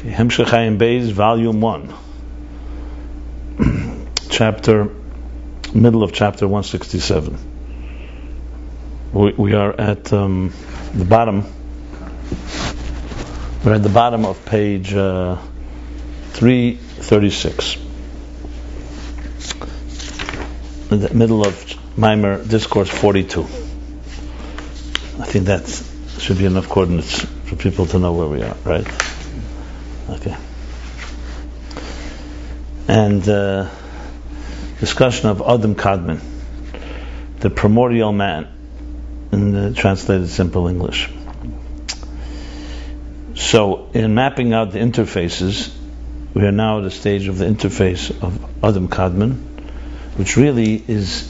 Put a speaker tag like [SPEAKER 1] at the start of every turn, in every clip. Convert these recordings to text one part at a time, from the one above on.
[SPEAKER 1] Hemshech Hayim Beis, Volume 1. Middle of chapter 167. We are at the bottom. We're at the bottom of page 336. In the middle of Maimer Discourse 42. I think that should be enough coordinates for people to know where we are, right? Okay. And discussion of Adam Kadmon, the primordial man, in the translated simple English. So, in mapping out the interfaces, we are now at the stage of the interface of Adam Kadmon, which really is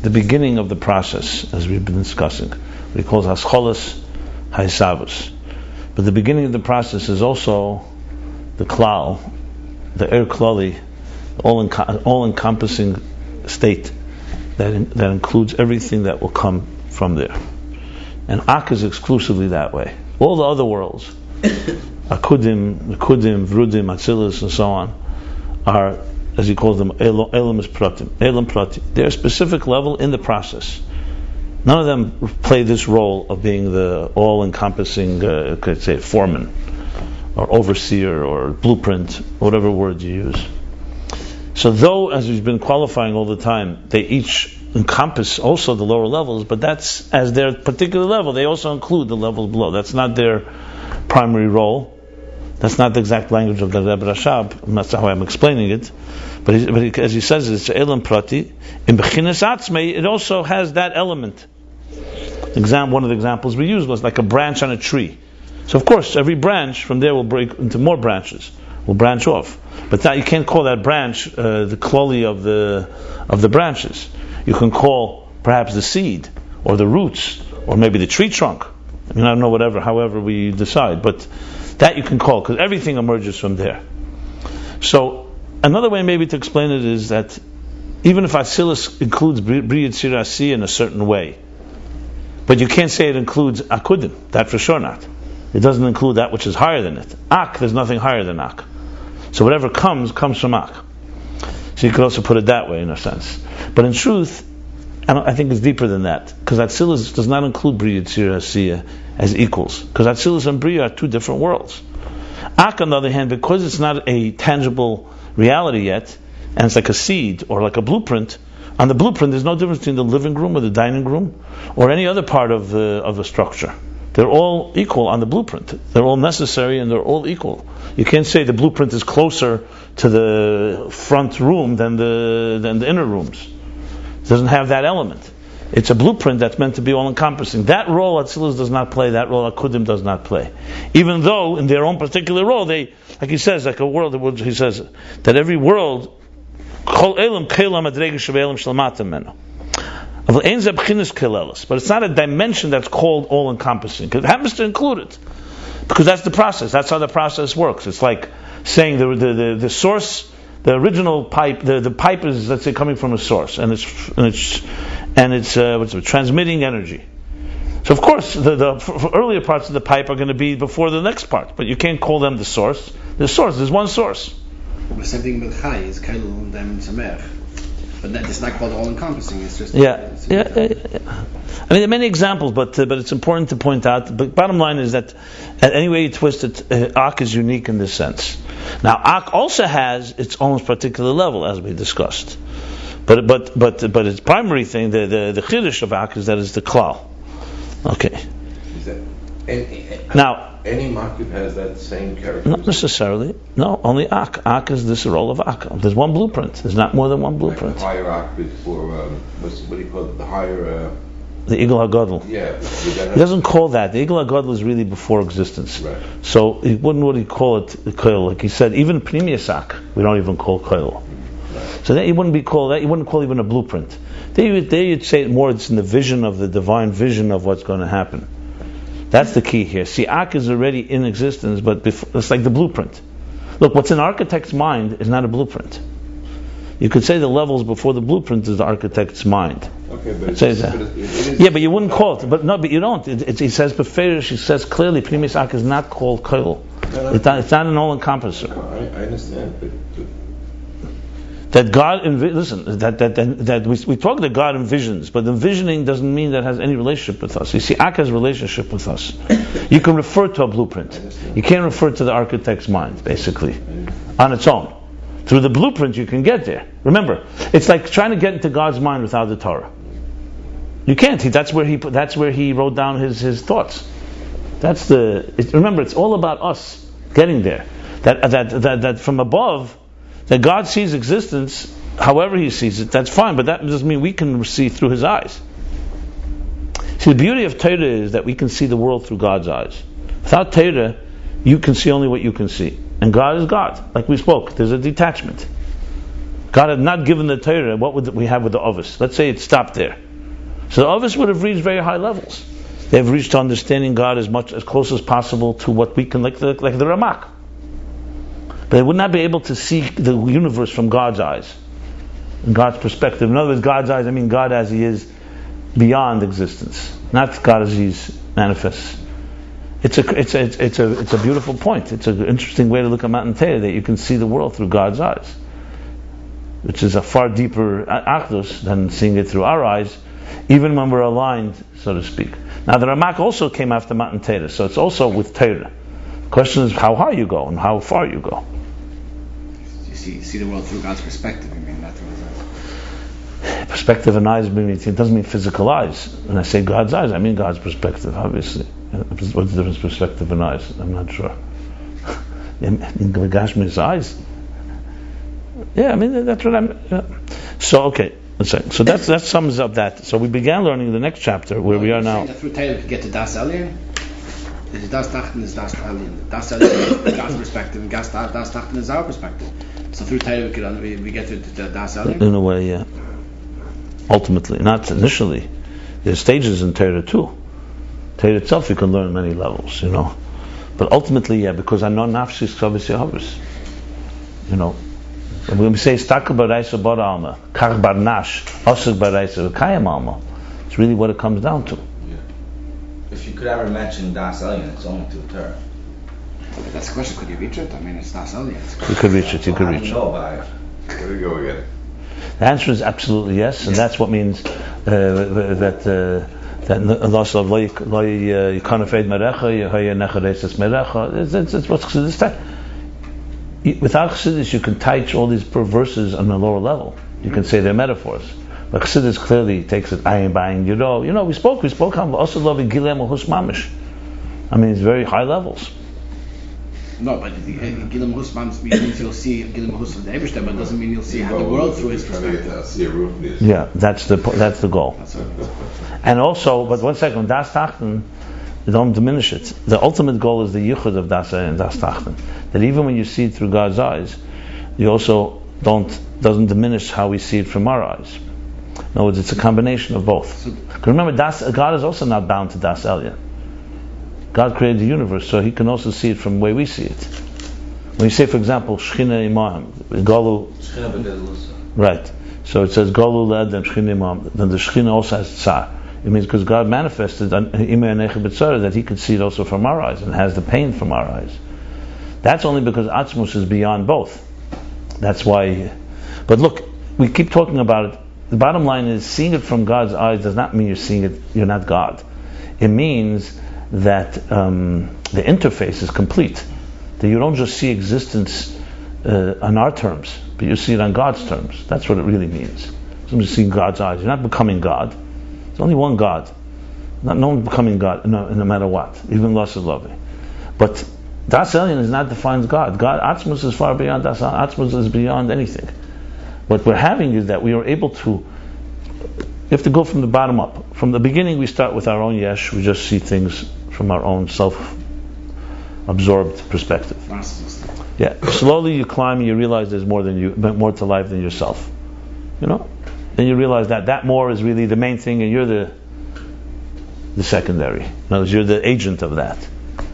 [SPEAKER 1] the beginning of the process, as we've been discussing. What he calls Hascholas Haisavus. But the beginning of the process is also the klal, the klali, all-encompassing state that includes everything that will come from there. And Ak is exclusively that way. All the other worlds, Akudim, Vrudim, Atzilus, and so on, are, as he calls them, Elam Pratim. They're a specific level in the process. None of them play this role of being the all-encompassing, could say, foreman, or overseer, or blueprint, whatever word you use. So though, as we've been qualifying all the time, they each encompass also the lower levels, but that's, as their particular level, they also include the levels below. That's not their primary role. That's not the exact language of the Rebbe Rashab. That's how I'm explaining it. But as he says, it's Elam Prati. In Bechinas Atzmei, it also has that element. One of the examples we used was like a branch on a tree. So of course, every branch from there will break into more branches, will branch off. But that, you can't call that branch the kloli of the branches. You can call perhaps the seed, or the roots, or maybe the tree trunk. I mean, I don't know, however we decide, but that you can call, because everything emerges from there. So another way maybe to explain it is that even if Atzilus includes Bri Yitzir Asi in a certain way, but you can't say it includes Akudim, that for sure not. It doesn't include that which is higher than it. Ak, there's nothing higher than Ak. So whatever comes from Ak. So you could also put it that way in a sense. But in truth, I think it's deeper than that. Because Atzilus does not include Bri Yitzir Asiya as equals. Because Atzilus and Bri are two different worlds. Ak, on the other hand, because it's not a tangible reality yet, and it's like a seed or like a blueprint, on the blueprint there's no difference between the living room or the dining room or any other part of the structure. They're all equal on the blueprint. They're all necessary and they're all equal. You can't say the blueprint is closer to the front room than the inner rooms. It doesn't have that element. It's a blueprint that's meant to be all-encompassing. That role Atzilus does not play. That role Akudim does not play. Even though in their own particular role, they, like he says, like a world. He says that every world, Kol Elam Kelam Adrega Shavelim Shalmatam Meno. But it's not a dimension that's called all-encompassing. It happens to include it. Because that's the process. That's how the process works. It's like saying the source, the original pipe, the pipe is, let's say, coming from a source, and it's transmitting energy. So of course, the earlier parts of the pipe are going to be before the next part, but you can't call them the source. There's one source.
[SPEAKER 2] The same thing with Chai is Kailul and Dam and Samer. But that is not called all-encompassing. It's just
[SPEAKER 1] yeah. I mean, there are many examples, but it's important to point out. But bottom line is that, any way you twist it, Ak is unique in this sense. Now, Ak also has its own particular level, as we discussed. But its primary thing, the chiddush of Ak, is that it's the klal. Okay.
[SPEAKER 3] Is that any market has that same character?
[SPEAKER 1] Not necessarily. No, only Ak. Ak is this role of Ak. There's one blueprint. There's not more than one blueprint.
[SPEAKER 3] Like the higher Ak is for what do you call it? The higher.
[SPEAKER 1] The Igul HaGadol.
[SPEAKER 3] Yeah.
[SPEAKER 1] He doesn't call that. The Igul HaGadol is really before existence.
[SPEAKER 3] Right.
[SPEAKER 1] So he wouldn't really call it Koil. Like he said, even Pnimius Ak, we don't even call Koil. Right. So that he wouldn't be called that. He wouldn't call even a blueprint. There you'd say it more. It's in the vision of the divine vision of what's going to happen. That's the key here. See, Ak is already in existence, but it's like the blueprint. Look, what's in an architect's mind is not a blueprint. You could say the levels before the blueprint is the architect's mind.
[SPEAKER 3] Okay, but
[SPEAKER 1] it is. Yeah, but you wouldn't call it. But you don't. He says beferish. He says clearly, Pnimis Ak is not called Koil. It's not an all-encompasser.
[SPEAKER 3] I understand, but
[SPEAKER 1] That God, listen, that we talk that God envisions, but envisioning doesn't mean that it has any relationship with us. You see, Ak has a relationship with us. You can refer to a blueprint. You can't refer to the architect's mind, basically, on its own. Through the blueprint, you can get there. Remember, it's like trying to get into God's mind without the Torah. You can't. That's where he wrote down his thoughts. Remember, it's all about us getting there. That from above, that God sees existence however He sees it, that's fine, but that doesn't mean we can see through His eyes. See, the beauty of Torah is that we can see the world through God's eyes. Without Torah, you can see only what you can see. And God is God. Like we spoke, there's a detachment. God had not given the Torah, what would we have with the Ovis? Let's say it stopped there. So the Ovis would have reached very high levels. They've reached understanding God as close as possible to what we can, like the Ramak. But they would not be able to see the universe from God's eyes, in God's perspective. In other words, God's eyes, I mean God as He is beyond existence, not God as He's manifest. It's a beautiful point. It's an interesting way to look at Matan Torah, that you can see the world through God's eyes, which is a far deeper achdus than seeing it through our eyes, even when we're aligned, so to speak. Now the Ramak also came after Matan Torah, so it's also with Torah. The question is how high you go and how far you go.
[SPEAKER 2] You see the world through God's perspective, you mean, not through His eyes.
[SPEAKER 1] Perspective and eyes, it doesn't mean physical eyes. When I say God's eyes, I mean God's perspective, obviously. What's the difference, perspective and eyes? I'm not sure. In Gashmi's eyes? Yeah, I mean, that's what I'm... Yeah. So, okay. So that sums up that. So we began learning the next chapter where we are now.
[SPEAKER 2] Through Torah we get to Das Elyon. Is Das Tachten is Das Elyon. Das Elyon is God's perspective, and Das Tachten is our perspective. So through Torah we get to Das Elyon.
[SPEAKER 1] In a way, yeah. Ultimately, not initially. There's stages in Torah too. Torah itself you can learn at many levels, But ultimately, yeah, because I know nafshi skavis yahavris. When we say stakel baraisa bar alma, kach bar nash, osik baraisa v'kayim alma, it's really what it comes down to.
[SPEAKER 4] Yeah. If you could ever mention Das Elyon, it's only through Torah.
[SPEAKER 2] That's the question. Could you reach it? I mean, it's Das Elyon.
[SPEAKER 1] You could reach it.
[SPEAKER 4] I don't know about it.
[SPEAKER 3] There you go again.
[SPEAKER 1] The answer is absolutely yes, and that's what means that loss of lo yikanafed merecha, yehoya nechareses merecha. It's what's Chassidus. Without Chassidus, you can teach all these verses on a lower level. You can say they're metaphors. But Chassidus clearly takes it ayin b'ayin yiro. We spoke on also love gilem hus mamish. I mean, it's very high levels.
[SPEAKER 2] No, but gilem hus mamish means you'll see gilem hus of the Eibishter, but it doesn't mean you'll see how the world through His perspective.
[SPEAKER 1] Yeah, that's the goal. And also, but 1 second, Das Tachten, don't diminish it. The ultimate goal is the yichud of Das and Das Tachten. That even when you see it through God's eyes, you also doesn't diminish how we see it from our eyes. In other words, it's a combination of both. Because remember, God is also not bound to Das Elyon. God created the universe, so He can also see it from the way we see it. When you say, for example, Shechina Imam, Golu, right? So it says Golu led and Shechina Imam. Then the Shechina also has Tsar. It means because God manifested that He could see it also from our eyes and has the pain from our eyes. That's only because Atzmus is beyond both. That's why. But look, we keep talking about it. The bottom line is, seeing it from God's eyes does not mean you're not God. It means that the interface is complete. That you don't just see existence on our terms, but you see it on God's terms. That's what it really means. You're seeing God's eyes. You're not becoming God. There's only one God. No one becoming God, no matter what, even loss of love. But Das Elyon is not defines God. God, Atzmus is far beyond Das. Atzmus is beyond anything. What we're having is that we are able to. You have to go from the bottom up. From the beginning, we start with our own yesh. We just see things from our own self-absorbed perspective. Yeah. Slowly you climb, and you realize there's more to life than yourself. Then you realize that more is really the main thing, and you're the secondary. In other words, you're the agent of that,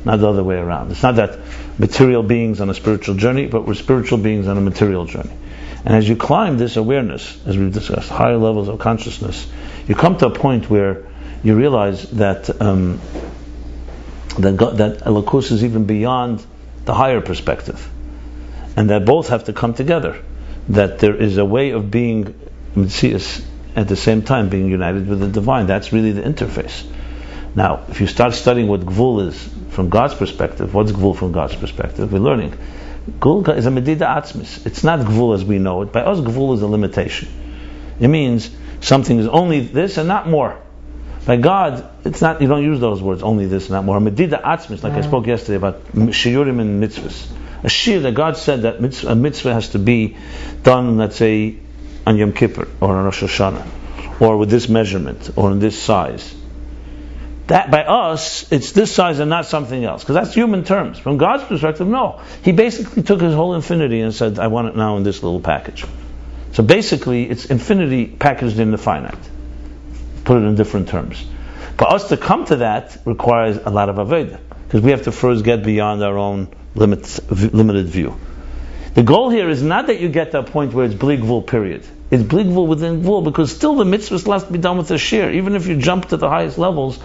[SPEAKER 1] not the other way around. It's not that material beings on a spiritual journey, but we're spiritual beings on a material journey. And as you climb this awareness, as we've discussed, higher levels of consciousness, you come to a point where you realize that Elokus is even beyond the higher perspective. And that both have to come together. That there is a way of being Metzius at the same time being united with the divine. That's really the interface. Now, if you start studying what Gvul is from God's perspective, what's Gvul from God's perspective? We're learning. Gvul is a medida atzmis. It's not Gvul as we know it. By us, Gvul is a limitation. It means something is only this and not more. By God, it's not. You don't use those words, only this and not more. Medida atzmis, like I spoke yesterday about shiurim and mitzvahs. A shir that God said that a mitzvah has to be done, let's say, on Yom Kippur or on Rosh Hashanah, or with this measurement or in this size. That by us, it's this size and not something else, because that's human terms. From God's perspective, no. He basically took his whole infinity and said, I want it now in this little package. So basically, it's infinity packaged in the finite. Put it in different terms. For us to come to that requires a lot of avodah, because we have to first get beyond our own limited view. The goal here is not that you get to a point where it's bli gvul, period. It's bli gvul within gvul, because still the mitzvah still has to be done with a shir. Even if you jump to the highest levels,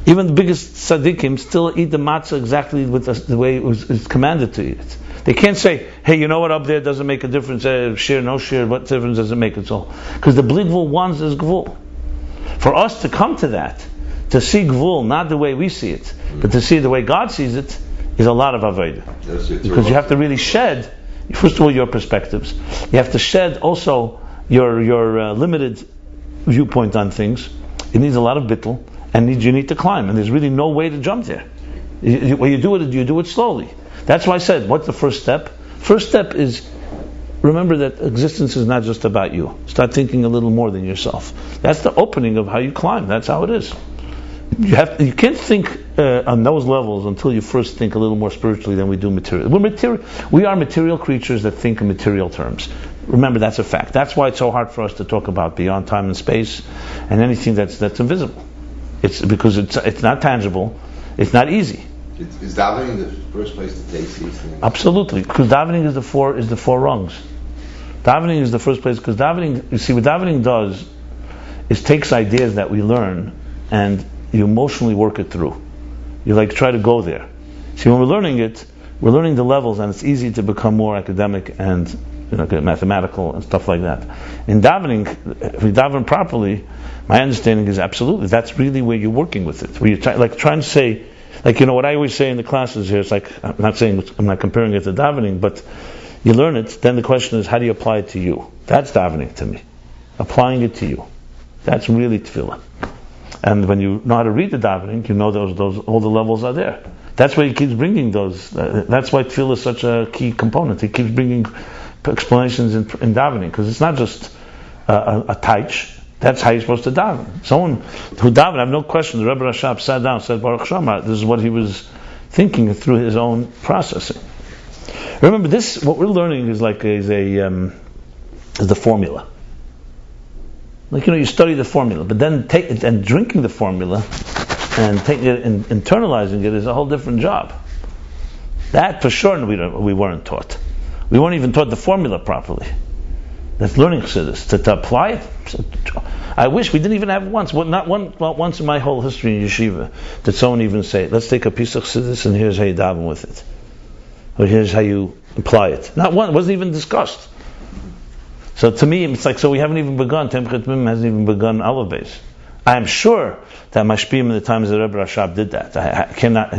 [SPEAKER 1] even the biggest tzaddikim still eat the matzah exactly with the way it's commanded to eat it. They can't say, hey, you know what, up there doesn't make a difference, shir, no shir, what difference does it make? It's all. Because the bli gvul wants is gvul. For us to come to that, to see gvul not the way we see it, but to see it the way God sees it, is a lot of avodah. Because you have to really shed, first of all, your perspectives. You have to shed also your limited viewpoint on things. It needs a lot of bittul, and you need to climb. And there's really no way to jump there. When you do it slowly. That's why I said, what's the first step? First step is, remember that existence is not just about you. Start thinking a little more than yourself. That's the opening of how you climb. That's how it is. You can't think on those levels until you first think a little more spiritually than we do material. We are material creatures that think in material terms. Remember, that's a fact. That's why it's so hard for us to talk about beyond time and space and anything that's invisible. It's because it's not tangible. It's not easy.
[SPEAKER 3] Is davening the first place to taste these things?
[SPEAKER 1] Absolutely, because davening is the four rungs. Davening is the first place, because davening. You see, what davening does is takes ideas that we learn and you emotionally work it through. You try to go there. See, when we're learning it, we're learning the levels, and it's easy to become more academic and mathematical and stuff like that. In davening, if we daven properly, my understanding is absolutely that's really where you're working with it. Where you're trying to say, what I always say in the classes here. It's I'm not comparing it to davening, but you learn it. Then the question is, how do you apply it to you? That's davening to me. Applying it to you. That's really tefillah. And when you know how to read the davening, you know those all the levels are there. That's why he keeps bringing those. That's why tefillah is such a key component. He keeps bringing explanations in davening, because it's not just a taich. That's how you're supposed to daven. Someone who davened, I have no question. The Rebbe Rashab sat down, said Baruch Shema. This is what he was thinking through his own processing. Remember, this what we're learning is the formula. You study the formula, but then take it and drinking the formula and taking it and internalizing it is a whole different job. That for sure we weren't taught. We weren't even taught the formula properly. That's learning chassidus. To apply it, I wish we didn't even have once. Not once in my whole history in yeshiva did someone even say, let's take a piece of chassidus and here's how you daven with it. Or here's how you apply it. Not one. It wasn't even discussed. So to me, it's so we haven't even begun. Temchet Mim hasn't even begun Aleph Beis. I am sure that Mashpiyim in the times that Rebbe Rashab did that. I cannot,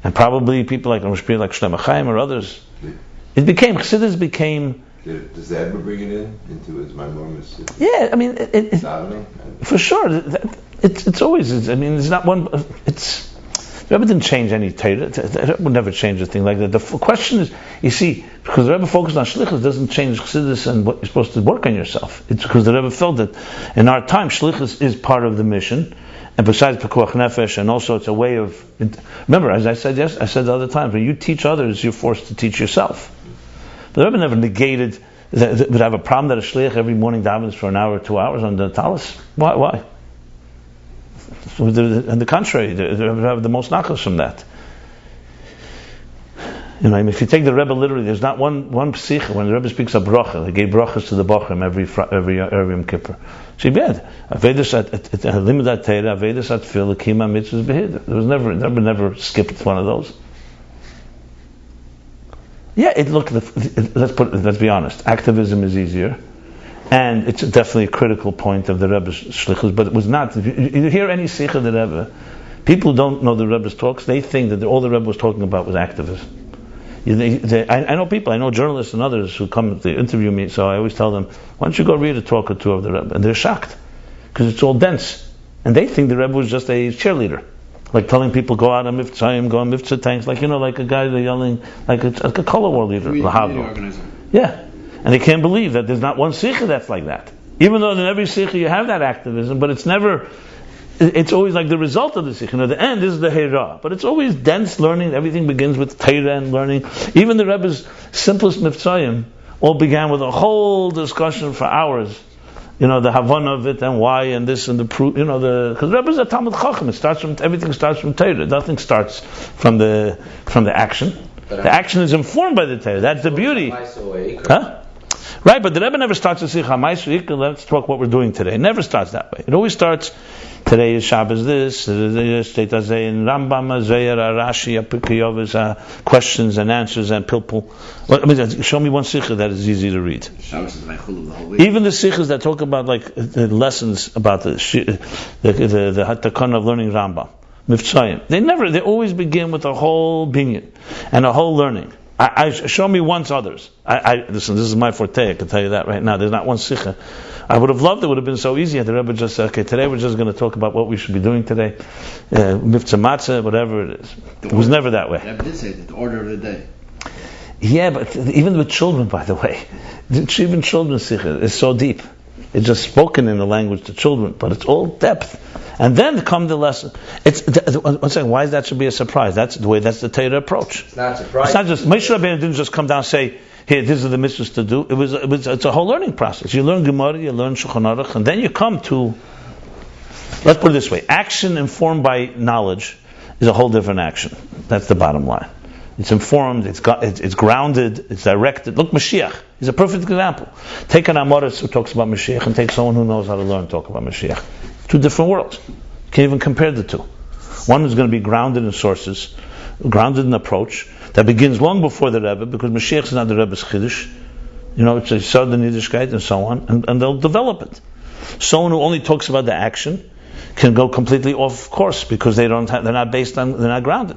[SPEAKER 1] and probably people like Mashpiyim, like Shlomo Chaim or others. It became Chassidus became.
[SPEAKER 3] Does the Rebbe bring it into his memoirs?
[SPEAKER 1] Yeah, I mean, for sure. It's always. It's not one. The Rebbe didn't change any Torah. The Rebbe would never change a thing like that. The question is, you see, because the Rebbe focused on Shlichus doesn't change Chassidus and what you're supposed to work on yourself. It's because the Rebbe felt that in our time, Shlichus is part of the mission, and besides Pekuach Nefesh, and also it's a way of. Remember, as I said the other time, when you teach others, you're forced to teach yourself. The Rebbe never negated. Would have a problem that a shliach every morning davens for an hour or 2 hours on the talis? Why? On the contrary, they have the most nachas from that. If you take the Rebbe literally, there's not one psicha when the Rebbe speaks of bracha. He gave brachas to the bochum every Yom Kippur. So he said, "Avedus at limudat Torah, avedus at tefillah, kima mitzvahs behid." There was never skipped one of those. Let's be honest. Activism is easier, and it's definitely a critical point of the Rebbe's shlichus. But it was not. If you hear any sikh of the Rebbe, people who don't know the Rebbe's talks, they think that all the Rebbe was talking about was activism. I know people, I know journalists and others who come to interview me. So I always tell them, why don't you go read a talk or two of the Rebbe? And they're shocked because it's all dense, and they think the Rebbe was just a cheerleader. Like telling people go out on Mivtzayim, go on Mivtza tanks, like like a guy yelling, like a color war leader. Yeah, and they can't believe that there's not one sikha that's like that. Even though in every sikha you have that activism, but it's never. It's always like the result of the sikha. The end is the hera, but it's always dense learning. Everything begins with Torah and learning. Even the Rebbe's simplest Mivtzayim all began with a whole discussion for hours. The Havana of it and why and this and the proof. Because Rebbe is a Talmud Chacham. Everything starts from Torah. Nothing starts from the action. The action is informed by the Torah. That's the beauty. Huh? Right, but the Rebbe never starts to say let's talk what we're doing today. It never starts that way. It always starts. Today is Shabbos. This state in Rambam, Zayar, Rashi, Apikiyov, questions and answers and pilpul. Show me one sikha that is easy to read.
[SPEAKER 2] Shabbos is like chulu the whole week.
[SPEAKER 1] Even the sikhs that talk about like the lessons about the hatakana of learning Rambam, Mivtzayim, they always begin with a whole binyan and a whole learning. Show me once others. Listen, this is my forte. I can tell you that right now. There's not one sikha. I would have loved it. Would have been so easy had the Rebbe just said, okay, today we're just going to talk about what we should be doing today. Mivtza matzah, whatever it is. It was never that way.
[SPEAKER 2] The Rebbe did say the order of the day.
[SPEAKER 1] Yeah, but even with children, by the way, even children's sikha is so deep. It's just spoken in the language to children, but it's all depth. And then come the lesson. I'm saying, why that should be a surprise? That's the Torah approach.
[SPEAKER 4] It's not a surprise.
[SPEAKER 1] It's not just Moshe Rabbeinu didn't just come down and say, here, these are the mitzvahs to do. It's a whole learning process. You learn Gemara, you learn Shulchan Aruch, and then you come to. Let's put it this way: action informed by knowledge is a whole different action. That's the bottom line. It's informed, it's grounded, it's directed. Look, Mashiach is a perfect example. Take an Amoritz who talks about Mashiach, and take someone who knows how to learn talk about Mashiach. Two different worlds. You can't even compare the two. One is going to be grounded in sources, grounded in approach that begins long before the Rebbe, because Mashiach is not the Rebbe's Chiddush. It's a Southern Yiddishkeit and so on, and they'll develop it. Someone who only talks about the action can go completely off course because they're not grounded.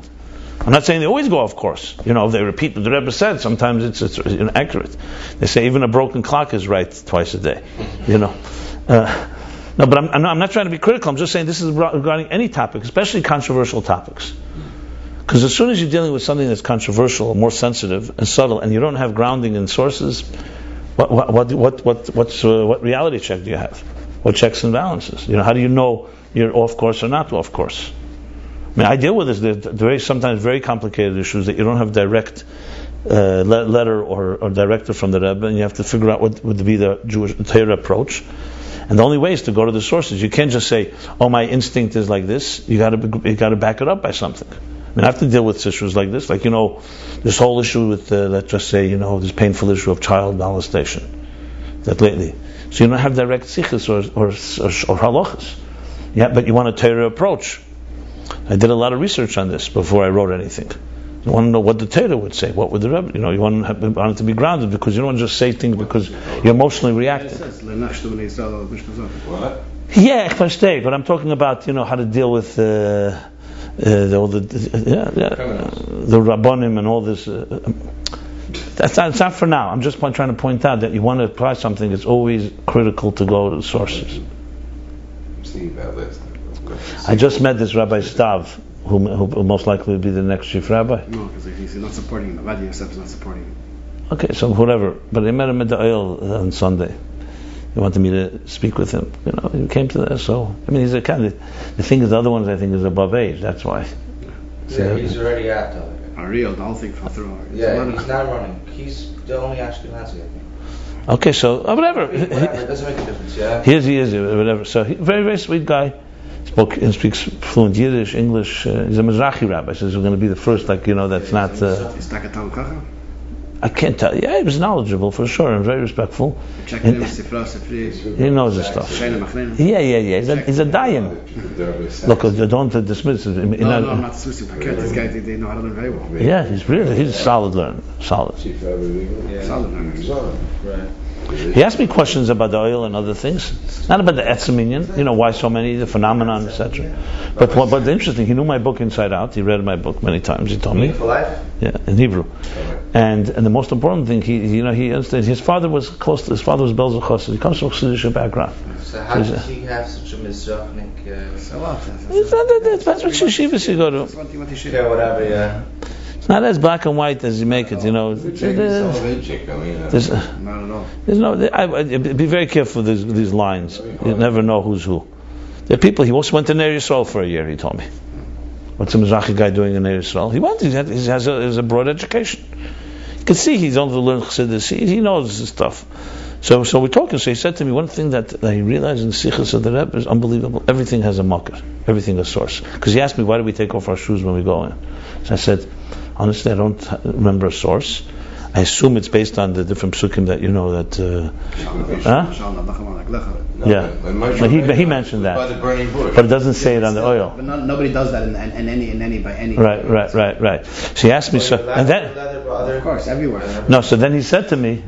[SPEAKER 1] I'm not saying they always go off course. If they repeat what the Rebbe said, sometimes it's inaccurate. They say even a broken clock is right twice a day. No, but I'm not trying to be critical. I'm just saying this is regarding any topic, especially controversial topics. Because as soon as you're dealing with something that's controversial, more sensitive and subtle, and you don't have grounding in sources, what reality check do you have? What checks and balances? How do you know you're off course or not off course? I deal with this. Sometimes very complicated issues that you don't have direct letter or directive from the Rebbe, and you have to figure out what would be the Jewish Torah approach. And the only way is to go to the sources. You can't just say, "Oh, my instinct is like this." You got to back it up by something. I have to deal with issues like this, this whole issue with, let's just say, this painful issue of child molestation. That lately, so you don't have direct sikhs or halachas. Yeah, but you want a Torah approach. I did a lot of research on this before I wrote anything. You want to know what the Torah would say. What would the Rebbe? You want it to be grounded, because you don't just say things because you're emotionally reacting.
[SPEAKER 3] What?
[SPEAKER 1] Yeah, ich verstehe, but I'm talking about how to deal with the Rabbanim and all this. That's not for now. I'm just trying to point out that you want to apply something. It's always critical to go to the sources. I just met this Rabbi Stav, who most likely will be the next chief rabbi.
[SPEAKER 2] No, because he's not supporting him. Vadia Yosef is not supporting him.
[SPEAKER 1] Okay, so whatever. But I met him at the oil on Sunday. He wanted me to speak with him. He came to that. So he's a candidate. The thing is, the other ones I think is above age. That's why.
[SPEAKER 4] Yeah, he's already out though.
[SPEAKER 2] Ariel, the whole thing fell through.
[SPEAKER 4] Yeah, he's not running. He's the only Ashkenazi, I think.
[SPEAKER 1] Okay, so whatever.
[SPEAKER 4] It doesn't make a difference. Yeah.
[SPEAKER 1] He is, whatever. So very, very sweet guy. Speaks fluent Yiddish, English. He's a Mizrahi rabbi. Says we're going to be the first, that's not.
[SPEAKER 2] Is that a Talmud Chacham?
[SPEAKER 1] I can't tell you. Yeah, he was knowledgeable for sure and very respectful.
[SPEAKER 2] Checking
[SPEAKER 1] He knows his stuff. Yeah. He's a dayan. Look, I don't dismiss it.
[SPEAKER 2] No, I'm not dismissing. This guy, they know how to learn very well.
[SPEAKER 1] Yeah, he's a solid learner. Solid.
[SPEAKER 2] Solid learner.
[SPEAKER 4] Right.
[SPEAKER 1] He asked me questions about the oil and other things, not about the etzeminion, why so many, the phenomenon, etc. But the interesting, he knew my book inside out. He read my book many times. He told me,
[SPEAKER 4] For life?
[SPEAKER 1] yeah, in Hebrew. And the most important thing, he understood. His father was close to. His father was Belzer Chassid. He comes from a Chassidish background.
[SPEAKER 4] So how did he have such a mizrachnik?
[SPEAKER 2] So what?
[SPEAKER 1] That's what yeshivas you go to.
[SPEAKER 4] Okay, whatever. Yeah.
[SPEAKER 1] It's not as black and white as you make it.
[SPEAKER 2] Not at all.
[SPEAKER 1] Be very careful with these lines. You never know who's who. There are people. He also went to Ner Yisrael for a year. He told me. What's a Mizrahi guy doing in Ner Yisrael? He has a broad education. You can see he's only learned Chassidus. He knows his stuff. So we're talking. So he said to me, one thing that I realized in the Sichos of the Rebbe is unbelievable. Everything has a makar. Everything a source. Because he asked me, why do we take off our shoes when we go in? So I said, honestly, I don't remember a source. I assume it's based on the different psukim that you know that. Yeah, but he mentioned that.
[SPEAKER 3] By the burning bush.
[SPEAKER 1] But it doesn't say it on the oil.
[SPEAKER 2] But nobody does that in any by any.
[SPEAKER 1] Right. So he asked me, and then
[SPEAKER 2] Of course, everywhere.
[SPEAKER 1] no. So then he said to me,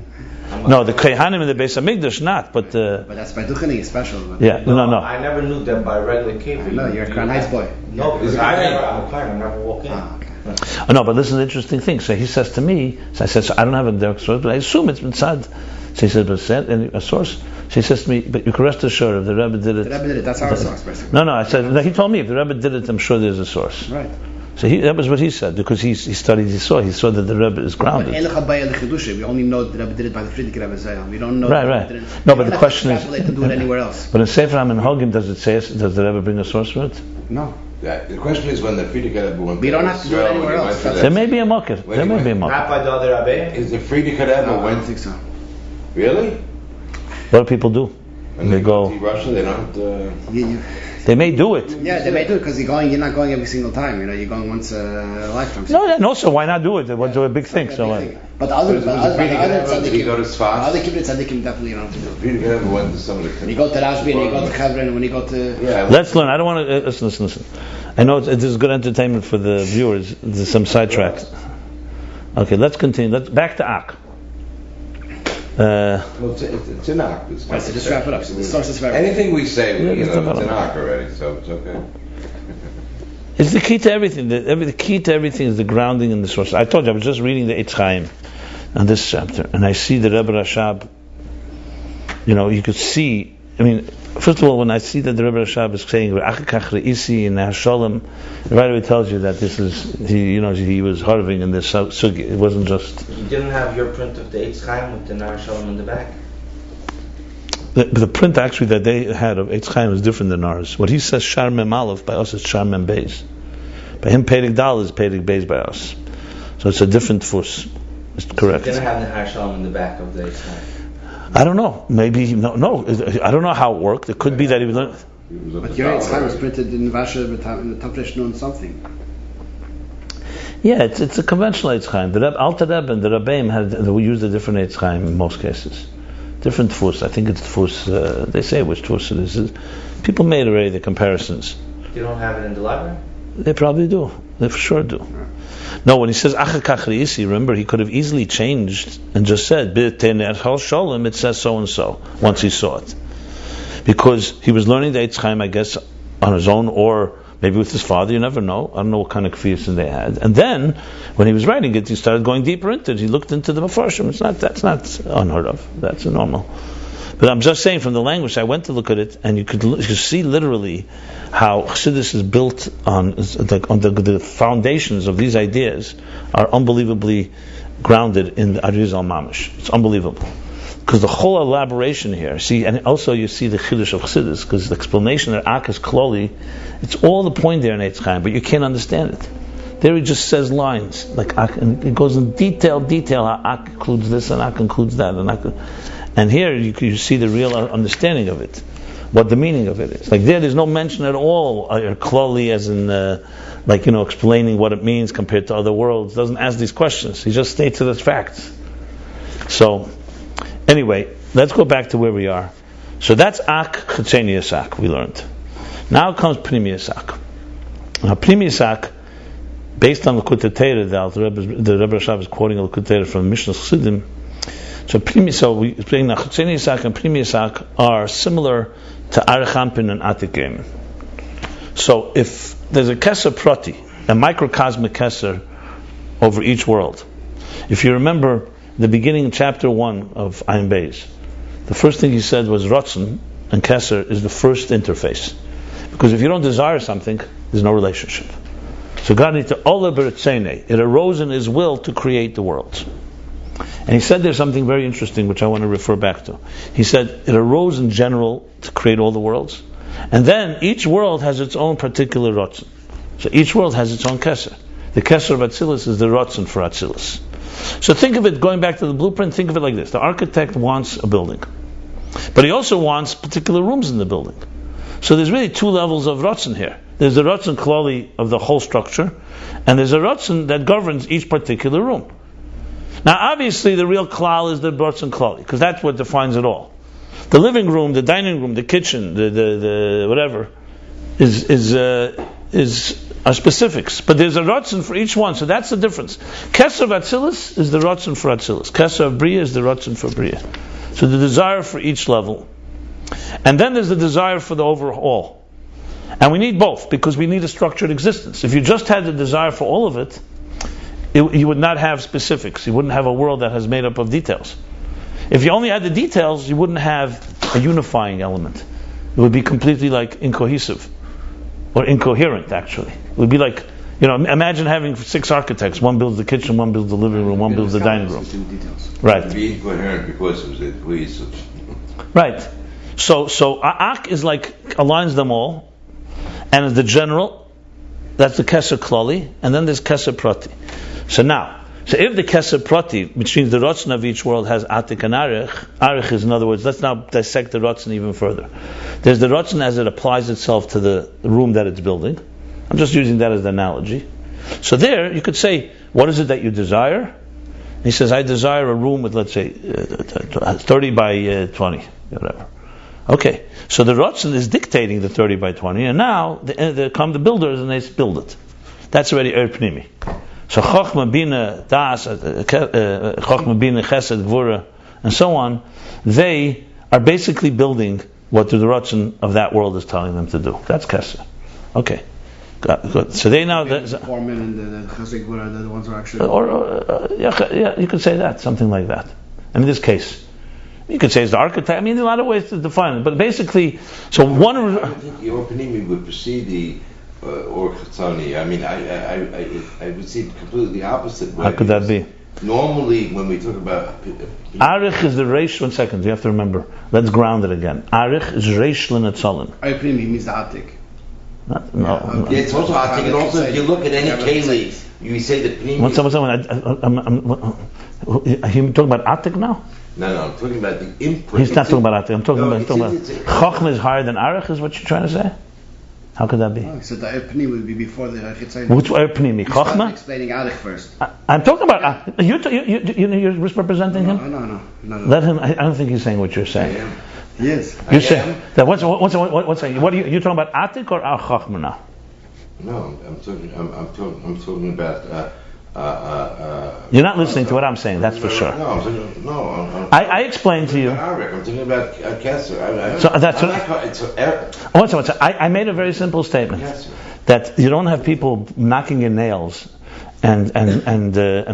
[SPEAKER 1] no, the Kehanim in the Beis Hamikdash not, but
[SPEAKER 2] that's by Duchani, special. But
[SPEAKER 1] yeah, no.
[SPEAKER 4] I never knew that by regular kibbutz.
[SPEAKER 2] No, you're a Crown Heights boy.
[SPEAKER 4] No, because I'm a client. I never walk in.
[SPEAKER 2] Okay.
[SPEAKER 1] Oh, no, but this is an interesting thing. So he says to me, so I said, so I don't have a direct source, but I assume it's been said. So he says, but said a source. So he says to me, but you can rest assured if the Rebbe did it.
[SPEAKER 2] The Rebbe did it. That's our source, basically.
[SPEAKER 1] No, I said, he told me if the Rebbe did it, I'm sure there's a source.
[SPEAKER 2] Right.
[SPEAKER 1] So that was what he said, because he studied, he saw that the Rebbe is grounded.
[SPEAKER 2] We only know the Rebbe did it by the Friedrich Rebbe Zayel. We don't know.
[SPEAKER 1] Right. No, but the question is,
[SPEAKER 2] to do it anywhere else.
[SPEAKER 1] But in Sefer HaMinhagim, does it say, does the Rebbe bring a source for it?
[SPEAKER 2] No.
[SPEAKER 3] Yeah, the question is when the Friedrich Rebbe went.
[SPEAKER 2] We don't have to do it anywhere else.
[SPEAKER 1] There may be a makir. There may be a makir.
[SPEAKER 4] Not by the other Rabbi?
[SPEAKER 3] Is the Friedrich Rebbe
[SPEAKER 2] I don't
[SPEAKER 3] went?
[SPEAKER 2] think so.
[SPEAKER 3] Really?
[SPEAKER 1] What do people do?
[SPEAKER 3] When they go to Russia, they don't.
[SPEAKER 1] They may do it.
[SPEAKER 2] Yeah, they may do it because you're not going every single time. You're going once a lifetime.
[SPEAKER 1] No. So why not do it? It was a big thing.
[SPEAKER 2] But other
[SPEAKER 3] tzaddikim,
[SPEAKER 2] go to Sfas. Other tzaddikim definitely you don't have to do it.
[SPEAKER 3] Friedrich Rebbe went to some of the.
[SPEAKER 2] When you go to Rashbi and you go to Hebron, when you go to.
[SPEAKER 3] Yeah.
[SPEAKER 1] Let's learn. I don't want to listen. I know this is good entertainment for the viewers. There's some sidetracks. Okay, let's continue. Back to Ak.
[SPEAKER 3] Well, it's an arc.
[SPEAKER 2] Right, so just wrap it up. So the source is very.
[SPEAKER 3] Anything we say, it's an
[SPEAKER 1] about
[SPEAKER 3] arc already, so it's okay.
[SPEAKER 1] It's the key to everything. The key to everything is the grounding in the source. I told you I was just reading the Eitz Chaim on this chapter, and I see the Rebbe Rashab. You could see. I mean, first of all, when I see that the Rebbe Rashab is saying "Achikach reisi" in Hashalom, it right away tells you that this is he was harving in this sugi. It wasn't just.
[SPEAKER 4] You didn't have your print of the Eitz Chaim with the Nar Shalom in the back.
[SPEAKER 1] The print actually that they had of Eitz Chaim is different than ours. What he says Shar Mem Aleph, by us it's Shar Mem Beis. By him Perek Dal is Perek Beis by us. So it's a different fus. It's correct.
[SPEAKER 4] You didn't have the Nar Shalom in the back of the Eitz Chaim.
[SPEAKER 1] I don't know. Maybe no. I don't know how it worked. It could be that he was.
[SPEAKER 2] But your Eitz Chaim was printed in Vasha in the Tafresh Nun something.
[SPEAKER 1] Yeah, it's a conventional Eitz Chaim. The Alter Rebbe and the Rabbeim they used a different Eitz Chaim in most cases. Different tfus. I think it's tfus. They say which tfus it is. People made already the comparisons.
[SPEAKER 4] You don't have it in the library?
[SPEAKER 1] They probably do. They for sure do. No, when he says Achakach reisi, remember he could have easily changed and just said B'tener Chal Sholem. It says so and so once he saw it, because he was learning the Eitz Chaim, I guess, on his own or maybe with his father. You never know. I don't know what kind of kfiyas they had. And then when he was writing it, he started going deeper into it. He looked into the Mefarshim. That's not unheard of. That's normal. But I'm just saying, from the language, I went to look at it, and you could see literally how Chassidus is built on the foundations of these ideas are unbelievably grounded in the Arizal Mamish. It's unbelievable. Because the whole elaboration here, see, and also you see the Chiddush of Chassidus, because the explanation that Ak is Kloli, it's all the point there in Eitz Chaim, but you can't understand it. There he just says lines, like Ak, and it goes in detail how Ak includes this and Ak includes that, and here you see the real understanding of it, what the meaning of it is. Like there's no mention at all, Kloli as in, explaining what it means compared to other worlds. Doesn't ask these questions. He just states it as facts. So, anyway, let's go back to where we are. So that's Ak, Chetzenius Ak, we learned. Now comes Pnimius Ak. Now, Pnimius Ak, based on Likutei Torah, the Rebbe Rashab is quoting a Likutei Torah from Mishnah Chassidim. So, we explain that Chetzenius Ak and Pnimius Ak are similar to Arich Anpin and Atik Eimin. So, if there's a Keser Prati, a microcosmic Keser over each world, if you remember the beginning of chapter 1 of Ayin Beis, the first thing he said was Ratzon and Keser is the first interface. Because if you don't desire something, there's no relationship. So God needs to Ola B'Ritzeinei. It arose in His will to create the worlds. And he said there's something very interesting which I want to refer back to. He said it arose in general to create all the worlds. And then each world has its own particular Ratzon. So each world has its own Keser. The Keser of Atzilus is the Ratzon for Atzilus. So think of it, going back to the blueprint, think of it like this. The architect wants a building. But he also wants particular rooms in the building. So there's really two levels of Ratzon here. There's the Ratzon Klali of the whole structure, and there's a Ratzon that governs each particular room. Now obviously the real Klal is the Ratzon Klali, because that's what defines it all. The living room, the dining room, the kitchen, the whatever, are specifics. But there's a Ratzon for each one, so that's the difference. Keser of Atzilus is the Ratzon for Atzilus. Keser of Bria is the Ratzon for Bria. So the desire for each level. And then there's the desire for the overall. And we need both, because we need a structured existence. If you just had the desire for all of it, you would not have specifics. You wouldn't have a world that has made up of details. If you only had the details, you wouldn't have a unifying element. It would be completely like incohesive. Or incoherent, actually. It would be like, imagine having 6 architects. One builds the kitchen, one builds the living room, one builds the dining room. Right.
[SPEAKER 3] It would be incoherent because it was incohesive.
[SPEAKER 1] Right. So Ak is like, aligns them all, and is the general, that's the Keser Klali, and then there's Keser Prati. So if the Keser Prati, which means the Ratzon of each world has Atik and Arich is, in other words, let's now dissect the Ratzon even further. There's the Ratzon as it applies itself to the room that it's building. I'm just using that as the analogy. So there, you could say, what is it that you desire? He says, I desire a room with, let's say, 30 by 20, whatever. Okay, so the Ratzon is dictating the 30 by 20, and now come the builders and they build it. That's already Pnimi. So Chochma, Bina, Das, Chochma, Bina, Chesed, Gvura, and so on, they are basically building what the Ratzon of that world is telling them to do. That's Keser. Okay. Good. So they now...
[SPEAKER 2] The Foreman and the Chesed, Gvura, they're the ones who are actually...
[SPEAKER 1] yeah, you could say that, something like that. And in this case, you could say it's the architect. I mean, there are a lot of ways to define it. But basically, so one...
[SPEAKER 3] I don't think your Pnimi would precede the... or Chatzoni. I mean, I would see it completely the opposite way.
[SPEAKER 1] How could that be?
[SPEAKER 3] Normally, when we talk about...
[SPEAKER 1] Arich is the Reish... 1 second, you have to remember. Let's ground it again. Arich is Reish L'Netzalin.
[SPEAKER 2] Pnimi means the Atik.
[SPEAKER 3] No. Yeah, it's also Atik. And also, if you look at any Keli, you say the Pnimi...
[SPEAKER 1] What's are you talking about Atik now?
[SPEAKER 3] No, I'm talking about the input.
[SPEAKER 1] He's not talking about Atik. I'm talking about Chochma is higher than Arich, is what you're trying to say? How could that be?
[SPEAKER 2] So the Pnimi would be before the Chitzayim.
[SPEAKER 1] Which Pnimi? Chochma?
[SPEAKER 2] Explaining Arich first.
[SPEAKER 1] I'm talking about... You're misrepresenting him?
[SPEAKER 2] No.
[SPEAKER 1] Let him... I don't think he's saying what you're saying.
[SPEAKER 2] Yes.
[SPEAKER 1] You're saying... What are you talking about Atik or Chochma now?
[SPEAKER 3] No, I'm talking about...
[SPEAKER 1] You're not listening to what I'm saying, that's for sure.
[SPEAKER 3] No,
[SPEAKER 1] I explained to you.
[SPEAKER 3] I'm talking about Keser.
[SPEAKER 1] So that's what I made a very simple statement that you don't have people knocking in nails and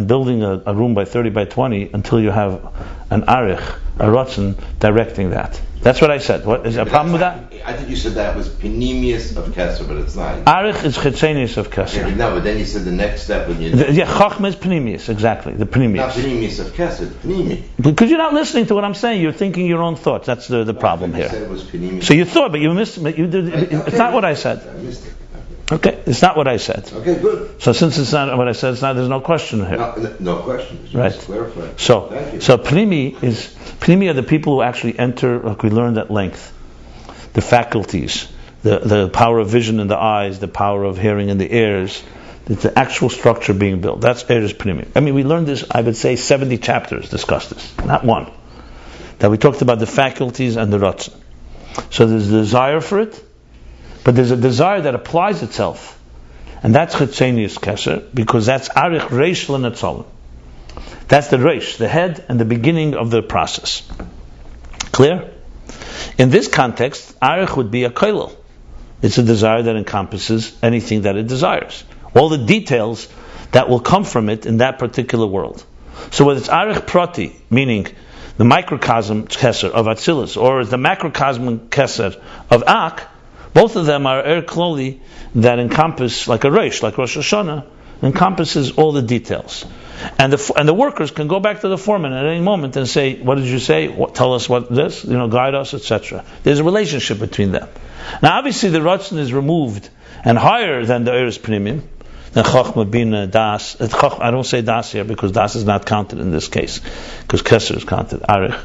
[SPEAKER 1] building a room by 30 by 20 until you have an Arich, a Ratzon, directing that. That's what I said. What is there a problem with that?
[SPEAKER 3] I think you said that was Pnimius of Keser, but it's not.
[SPEAKER 1] Arich is Chetzenius of Keser.
[SPEAKER 3] Yeah, no, but then you said the next step when you...
[SPEAKER 1] Chochma is Pnimius, exactly. The Pnimius.
[SPEAKER 3] Not Pnimius of Keser, Pnimi.
[SPEAKER 1] Because you're not listening to what I'm saying. You're thinking your own thoughts. That's the problem here.
[SPEAKER 3] You said it was Pnimius.
[SPEAKER 1] So you thought, but you missed it. It's not what I said.
[SPEAKER 3] I missed it.
[SPEAKER 1] Okay, it's not what I said.
[SPEAKER 3] Okay, good.
[SPEAKER 1] So since it's not what I said, there's no question here.
[SPEAKER 3] No question.
[SPEAKER 1] Right.
[SPEAKER 3] Clarified.
[SPEAKER 1] So Pnimi are the people who actually enter, like we learned at length, the faculties, the power of vision in the eyes, the power of hearing in the ears, It's the actual structure being built. That's Eres Pnimim. I mean, we learned this, I would say 70 chapters discussed this, not one. That we talked about the faculties and the Ratzon. So there's a desire for it, but there's a desire that applies itself. And that's Chetzenius Keser, because that's Arich Reish L'Netzolim. That's the Reish, the head and the beginning of the process. Clear? In this context, Arich would be a Koilel. It's a desire that encompasses anything that it desires. All the details that will come from it in that particular world. So whether it's Arich Prati, meaning the microcosm Keser of Atzilus, or the macrocosm Keser of Ak, both of them are Kloli that encompass, like a Reish, like Rosh Hashanah, encompasses all the details. And the workers can go back to the foreman at any moment and say, what did you say? Tell us what this, guide us, etc. There's a relationship between them. Now obviously the Ratzon is removed and higher than the Eres Pnimim, than Chochmah Bina Das. I don't say Das here because Das is not counted in this case, because Keser is counted, Arich.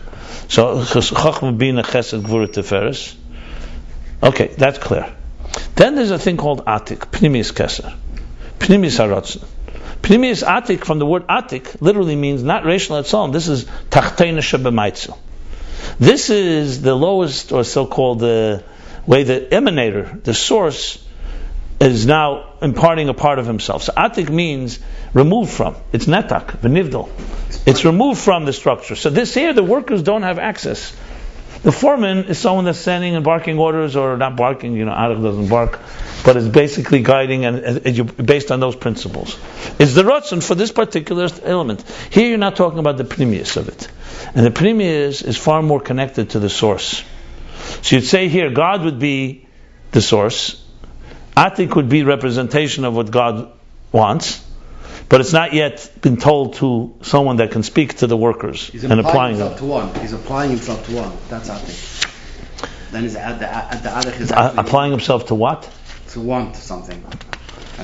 [SPEAKER 1] So Chochmah Bina Chesed Gvura Teferes. Okay, that's clear. Then there's a thing called Atik, Pnimis Keser. Pnimis HaRatzon. Pnimis Atik, from the word Atik, literally means not Reish L'Netzolim. This is Tachteina Shebemaitzel. This is the lowest, or so-called the way the emanator, the source, is now imparting a part of himself. So Atik means removed from. It's Netak, V'nivdal. It's removed from the structure. So this here, the workers don't have access. The foreman is someone that's standing and barking orders, or not barking, Arich doesn't bark, but is basically guiding and based on those principles. It's the Ratzon for this particular element. Here you're not talking about the Pnimius of it. And the Pnimius is far more connected to the source. So you'd say here, God would be the source. Atik would be representation of what God wants, but it's not yet been told to someone that can speak to the workers and applying
[SPEAKER 2] himself to one. He's applying himself to one. That's Atik. Then the Arich is
[SPEAKER 1] applying himself to what?
[SPEAKER 2] To want something.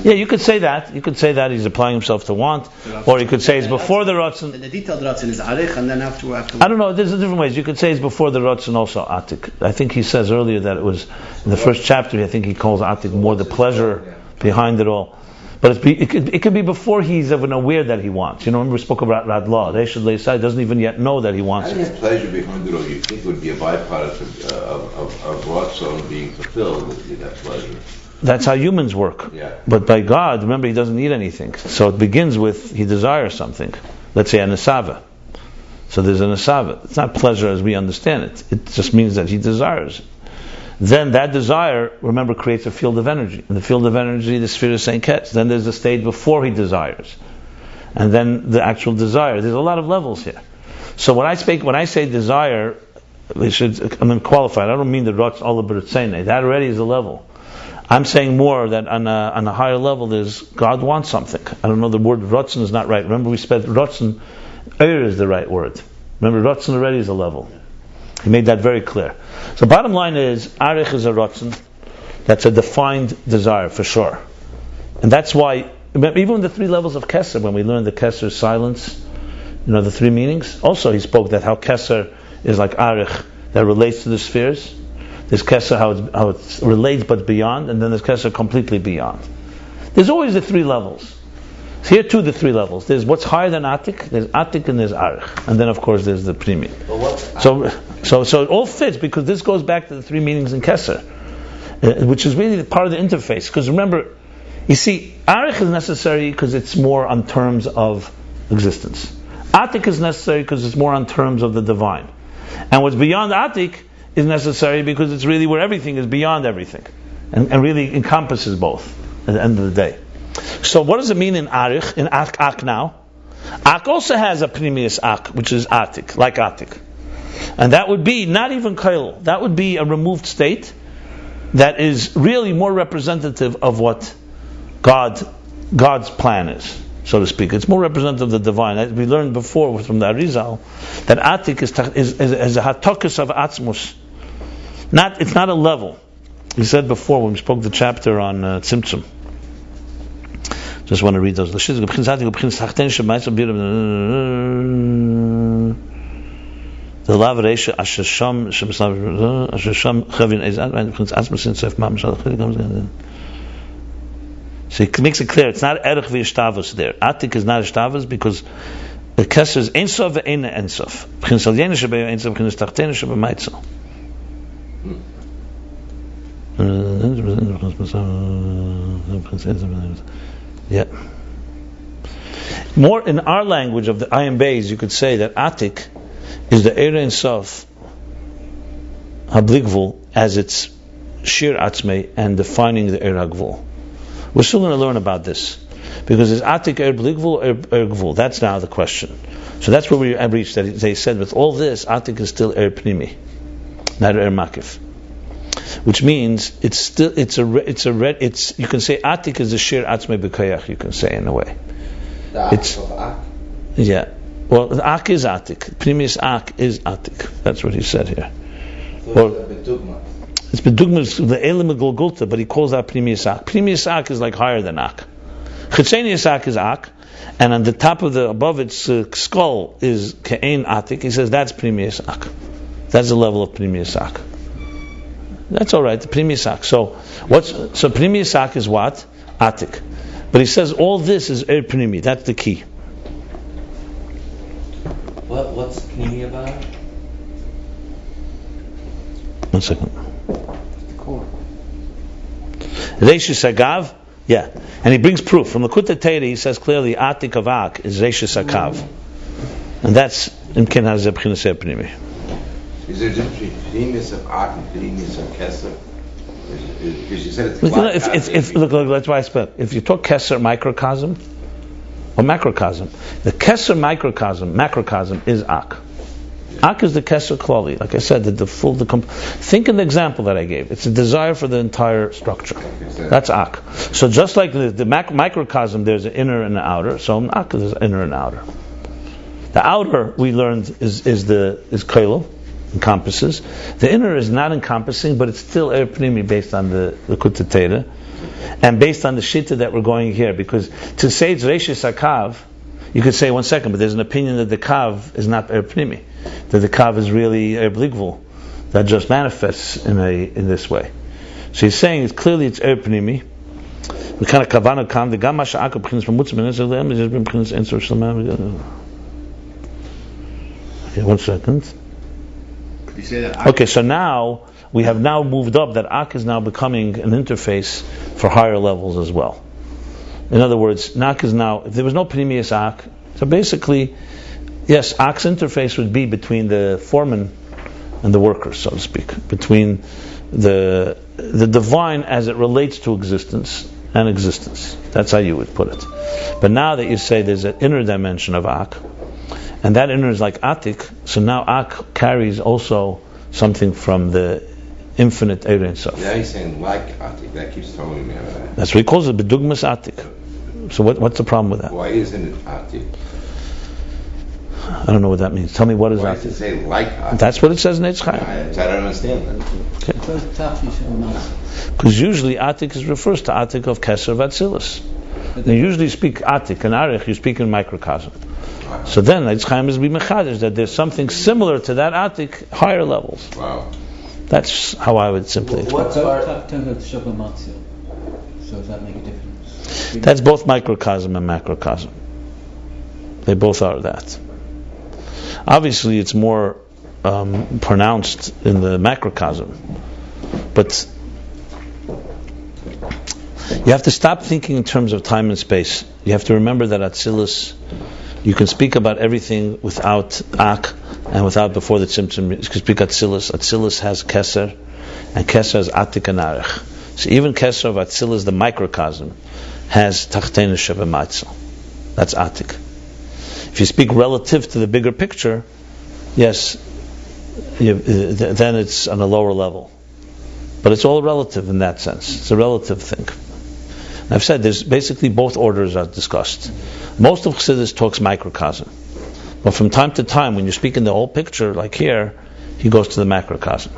[SPEAKER 1] Yeah, you could say that. You could say that he's applying himself to want, or you could say it's before the Ratzon.
[SPEAKER 2] The detailed Ratzon is Arich, and then after.
[SPEAKER 1] I don't know. There's different ways. You could say it's before the Ratzon also Atik. I think he says earlier that it was in the first chapter. I think he calls Atik more the pleasure behind it all. But it could be before he's even aware that he wants. Remember we spoke about Radlah. Reishad Leisai doesn't even yet know that he wants it.
[SPEAKER 3] How do you have pleasure behind it all? You think it would be a byproduct of Ratzon being fulfilled with that pleasure?
[SPEAKER 1] That's how humans work.
[SPEAKER 3] Yeah.
[SPEAKER 1] But by God, remember, He doesn't need anything. So it begins with He desires something. Let's say an asava. So there's an asava. It's not pleasure as we understand it. It just means that He desires. Then that desire, remember, creates a field of energy. In the field of energy, the sphere is Saint Ketz. Then there's a stage before He desires. And then the actual desire. There's a lot of levels here. So when I say desire, I'm going to qualify it. I don't mean the Ratz Allah B'Ritzeinei. That already is a level. I'm saying more that on a higher level is God wants something. I don't know, the word Ratzon is not right. Remember we said Ratzon, is the right word. Remember Ratzon already is a level. He made that very clear. So bottom line is, Arich is a Ratzon. That's a defined desire for sure. And that's why, even the three levels of Keser, when we learned the Keser silence, the three meanings, also he spoke that how Keser is like Arich, that relates to the spheres. There's Keser how it relates but beyond, and then there's Keser completely beyond. There's always the three levels. So here too the three levels. There's what's higher than Atik, there's Atik and there's Arich. And then of course there's the Primi. So it all fits because this goes back to the three meanings in Keser, which is really part of the interface. Because remember, you see, Arich is necessary because it's more on terms of existence. Atik is necessary because it's more on terms of the divine. And what's beyond Atik is necessary because it's really where everything is beyond everything and really encompasses both at the end of the day. So what does it mean in Arich, in Ak now? Ak also has a Pnimius Ak, which is Atik, like Atik. And that would be not even Kail, that would be a removed state that is really more representative of what God's plan is, so to speak. It's more representative of the divine. As we learned before from the Arizal, that Atik is a hatokus of Atzmus. It's not a level. We said before when we spoke the chapter on Tzimtzum. Just want to read those. The lav reisha ashasham chavin ezad and Prince Asmus in Sef Mam. So he makes it clear it's not erech v'ishtavus there. Atik is not ishtavus because the Kesser is Ein Sof ve'eina Ein Sof. B'chinas Alyena shebe'yo Ein Sof, b'chinas Tachtena shebe'maitzel. Yeah. More in our language of the Ayin Beis, you could say that Atik is the Eira Ein Sof Habligvul as its Shir Atzmei and defining the Eira Gvul. We're still going to learn about this because is Atik Eir Bligvul or Eir Gvul? That's now the question. So that's where we have reached. That they said with all this, Atik is still Eir Pnimi, not Eir Makif. Which means you can say Atik is the Shir Atzmei B'Koyach, you can say in a way.
[SPEAKER 3] The Atik of Ak?
[SPEAKER 1] Yeah. Well, the Ak is Atik. Pnimius Ak is Atik. That's what he said here. It's Bedugma, the Elim Golgulta, but he calls that Pnimius Ak. Pnimius Ak is like higher than Ak. Chitzenius Ak is Ak, and on the top of above its skull is Ke'ein Atik. He says that's Pnimius Ak. That's the level of Pnimius Ak. That's all right, the Pnimius Ak. So Pnimius Ak is what? Atik. But he says all this is Er Pnimi. That's the key.
[SPEAKER 5] What's Pnimi about?
[SPEAKER 1] 1 second.
[SPEAKER 2] The core.
[SPEAKER 1] Reishis Agav, yeah. And he brings proof. From the Likutei Torah, he says clearly Atik of Ak is Reishis Agav. And that's Imken Hazeh B'chinas Er Pnimi.
[SPEAKER 3] Is there a difference between Pnimius of Ak and Pnimius of Kesser? Because you said it's
[SPEAKER 1] look, that's why I spoke. If you talk Kesser microcosm or macrocosm, the Kesser macrocosm is Ak. Ak is the Kesser quality. Like I said, think of the example that I gave. It's a desire for the entire structure. That's Ak. So just like the microcosm, there's an inner and an outer. So in Ak, there's inner and outer. The outer we learned is Kailo, encompasses. The inner is not encompassing, but it's still Er Pnimi based on the Likutei Torah and based on the Shitta that we're going here. Because to say it's Reishis Akav, you could say 1 second, but there's an opinion that the Kav is not Er Pnimi, that the Kav is really Er Bligvul, that just manifests in this way. So he's saying it's clearly it's Er Pnimi. We kind of kavana kam the gam masha akab b'chinas mamutzim and ezeh le'em is b'chinas ensor shalom. Okay, 1 second.
[SPEAKER 2] You say that
[SPEAKER 1] Okay, so now we have now moved up that Ak is now becoming an interface for higher levels as well. In other words, Ak is now, if there was no Pnimius Ak, so basically, yes, Ak's interface would be between the foreman and the worker, so to speak, between the divine as it relates to existence and existence. That's how you would put it. But now that you say there's an inner dimension of Ak, and that inner is like Atik, so now Ak carries also something from the infinite Eir Ein Sof.
[SPEAKER 3] Yeah, he's saying like Atik. That keeps throwing me out of that.
[SPEAKER 1] That's what he calls it, Bedugmas Atik. So what's the problem with that?
[SPEAKER 3] Why isn't it Atik?
[SPEAKER 1] I don't know what that means. Tell me what is
[SPEAKER 3] Why does it
[SPEAKER 1] Atik?
[SPEAKER 3] say like Atik?
[SPEAKER 1] That's what it says in Eitz Chaim.
[SPEAKER 3] I don't understand that.
[SPEAKER 1] Because usually Atik refers to Atik of Keser Vatzilus. You usually speak Atik and Arich, you speak in microcosm. So then Eitz Chaim is b'mechadish that there's something similar to that Atik, higher levels.
[SPEAKER 3] Wow.
[SPEAKER 1] That's how I would simply explain.
[SPEAKER 5] What's our...
[SPEAKER 6] So does that make a difference?
[SPEAKER 1] That's both microcosm and macrocosm. They both are that. Obviously, it's more pronounced in the macrocosm, but you have to stop thinking in terms of time and space. You have to remember that Atzilus, you can speak about everything without Ak and without before the Tzimtzum. You can speak Atzilus. Atzilus has Keser, and Keser has Atik and Arich. So even Keser of Atzilus, the microcosm, has Tachtena Shebematzel. That's Atik. If you speak relative to the bigger picture, yes, then it's on a lower level. But it's all relative in that sense. It's a relative thing. And I've said there's basically both orders are discussed. Most of Chassidus talks microcosm. But from time to time, when you speak in the whole picture, like here, he goes to the macrocosm.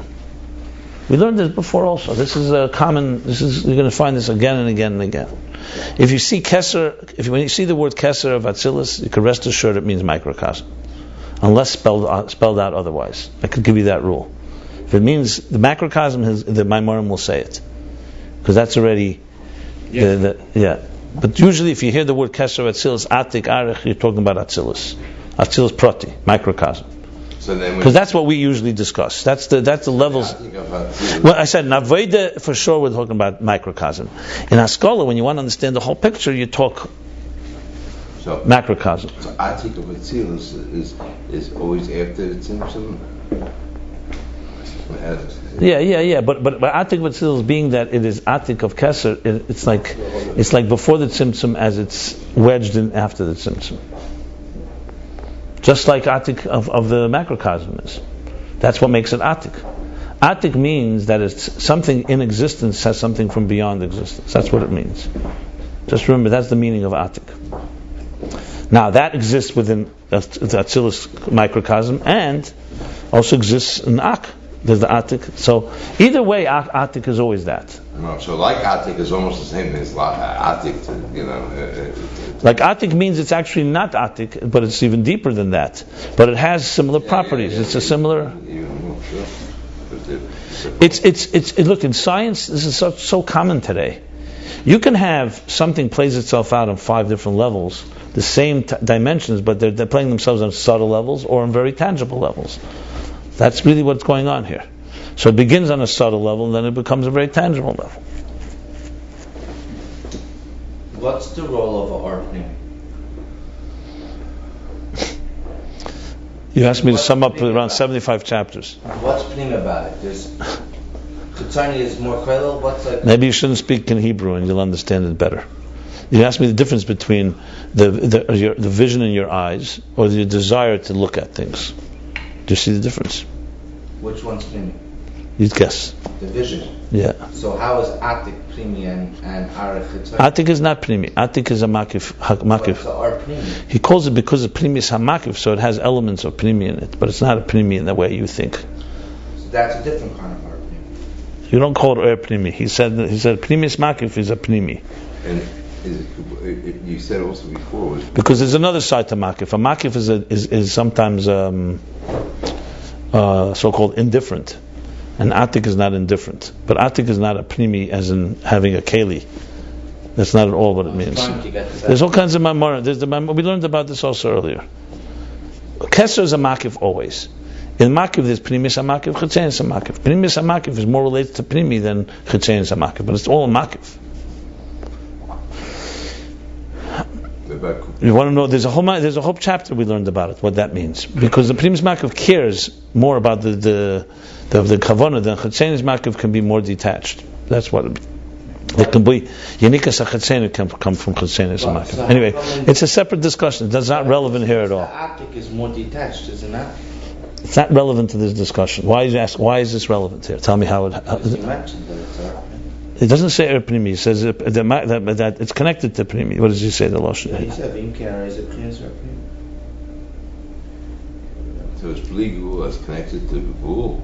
[SPEAKER 1] We learned this before also. This is a common, you're going to find this again and again and again. If you see Keser, when you see the word Keser of Atzilus, you can rest assured it means microcosm. Unless spelled out otherwise. I could give you that rule. If it means the macrocosm, the Maimorim will say it. Because that's already Yeah. But usually, if you hear the word Keser Atzilus, Atik, Arich, you're talking about Atzilus. Atzilus Prati, microcosm. Because that's what we usually discuss. That's the levels. Well, I said Naveda for sure. We're talking about microcosm. In Haskalah, when you want to understand the whole picture, you talk macrocosm.
[SPEAKER 3] So Atik of Atzilus is always after the Tzimtzum.
[SPEAKER 1] Yeah. But Atik of Atzilus, being that it is Atik of Keser, it's like before the Tzimtzum as it's wedged in after the Tzimtzum. Just like Atik of the macrocosm is. That's what makes it Atik. Atik means that it's something in existence has something from beyond existence. That's what it means. Just remember, that's the meaning of Atik. Now, that exists within the Atzilus microcosm and also exists in Ak. There's the Atik. So, either way, Atik is always that.
[SPEAKER 3] No, so like Atik is almost the same as Atik,
[SPEAKER 1] like Atik means it's actually not Atik, but it's even deeper than that. But it has similar properties. It's a similar. Look, in science, this is so common today. You can have something plays itself out on 5 different levels, the same dimensions, but they're playing themselves on subtle levels or on very tangible levels. That's really what's going on here. So it begins on a subtle level, and then it becomes a very tangible level.
[SPEAKER 5] What's the role of Arpnim?
[SPEAKER 1] You asked me to sum up around 75 chapters.
[SPEAKER 5] What's Pnim about it? There's Chutzani is more Krelel. What's like?
[SPEAKER 1] Maybe you shouldn't speak in Hebrew, and you'll understand it better. You asked me the difference between the vision in your eyes or your desire to look at things. Do you see the difference?
[SPEAKER 5] Which one's Pnim?
[SPEAKER 1] You'd guess.
[SPEAKER 5] The vision.
[SPEAKER 1] Yeah.
[SPEAKER 5] So how is Atik Primi and Arich Chutzani?
[SPEAKER 1] Atik is not Primi. Atik is a Makif.
[SPEAKER 5] What's the Arpnim?
[SPEAKER 1] He calls it because the Primi is Hamakif, so it has elements of Primi in it, but it's not a Primi in the way you think.
[SPEAKER 5] So that's a different kind of Arpnim.
[SPEAKER 1] You don't call it Primi. He said Primi is Makif is a Primi.
[SPEAKER 3] And you said also before
[SPEAKER 1] because there's another side to Makif. A Makif is sometimes so-called indifferent. And Atik is not indifferent. But Atik is not a Primi as in having a Keli. That's not at all what it means. There's all kinds of Mamara. We learned about this also earlier. Keser is a Makif always. In Makif there's Primi Samakiv, Chetzein Samakiv. Primi Samakiv is more related to Primi than Chetzein Samakiv. But it's all Makif. You want to know? There's a whole chapter we learned about it. What that means, because the Primus Makiv cares more about the kavanah than Chetzenis Makiv can be more detached. That's what it can be. Yanikas Chetzenis can come from Chetzenis Makiv.
[SPEAKER 5] So
[SPEAKER 1] anyway, it's a separate discussion. It's not relevant here at all.
[SPEAKER 5] Atik is more detached, isn't it?
[SPEAKER 1] It's not relevant to this discussion. Why is this relevant here? Tell me how it.
[SPEAKER 5] You mentioned that it's Arpnim.
[SPEAKER 1] It doesn't say Primi. It says that it's connected to Primi. What does he say? The Lashon.
[SPEAKER 5] He said Vimkar is a Primus Arpnim.
[SPEAKER 3] So it's Bligu as connected to Bul.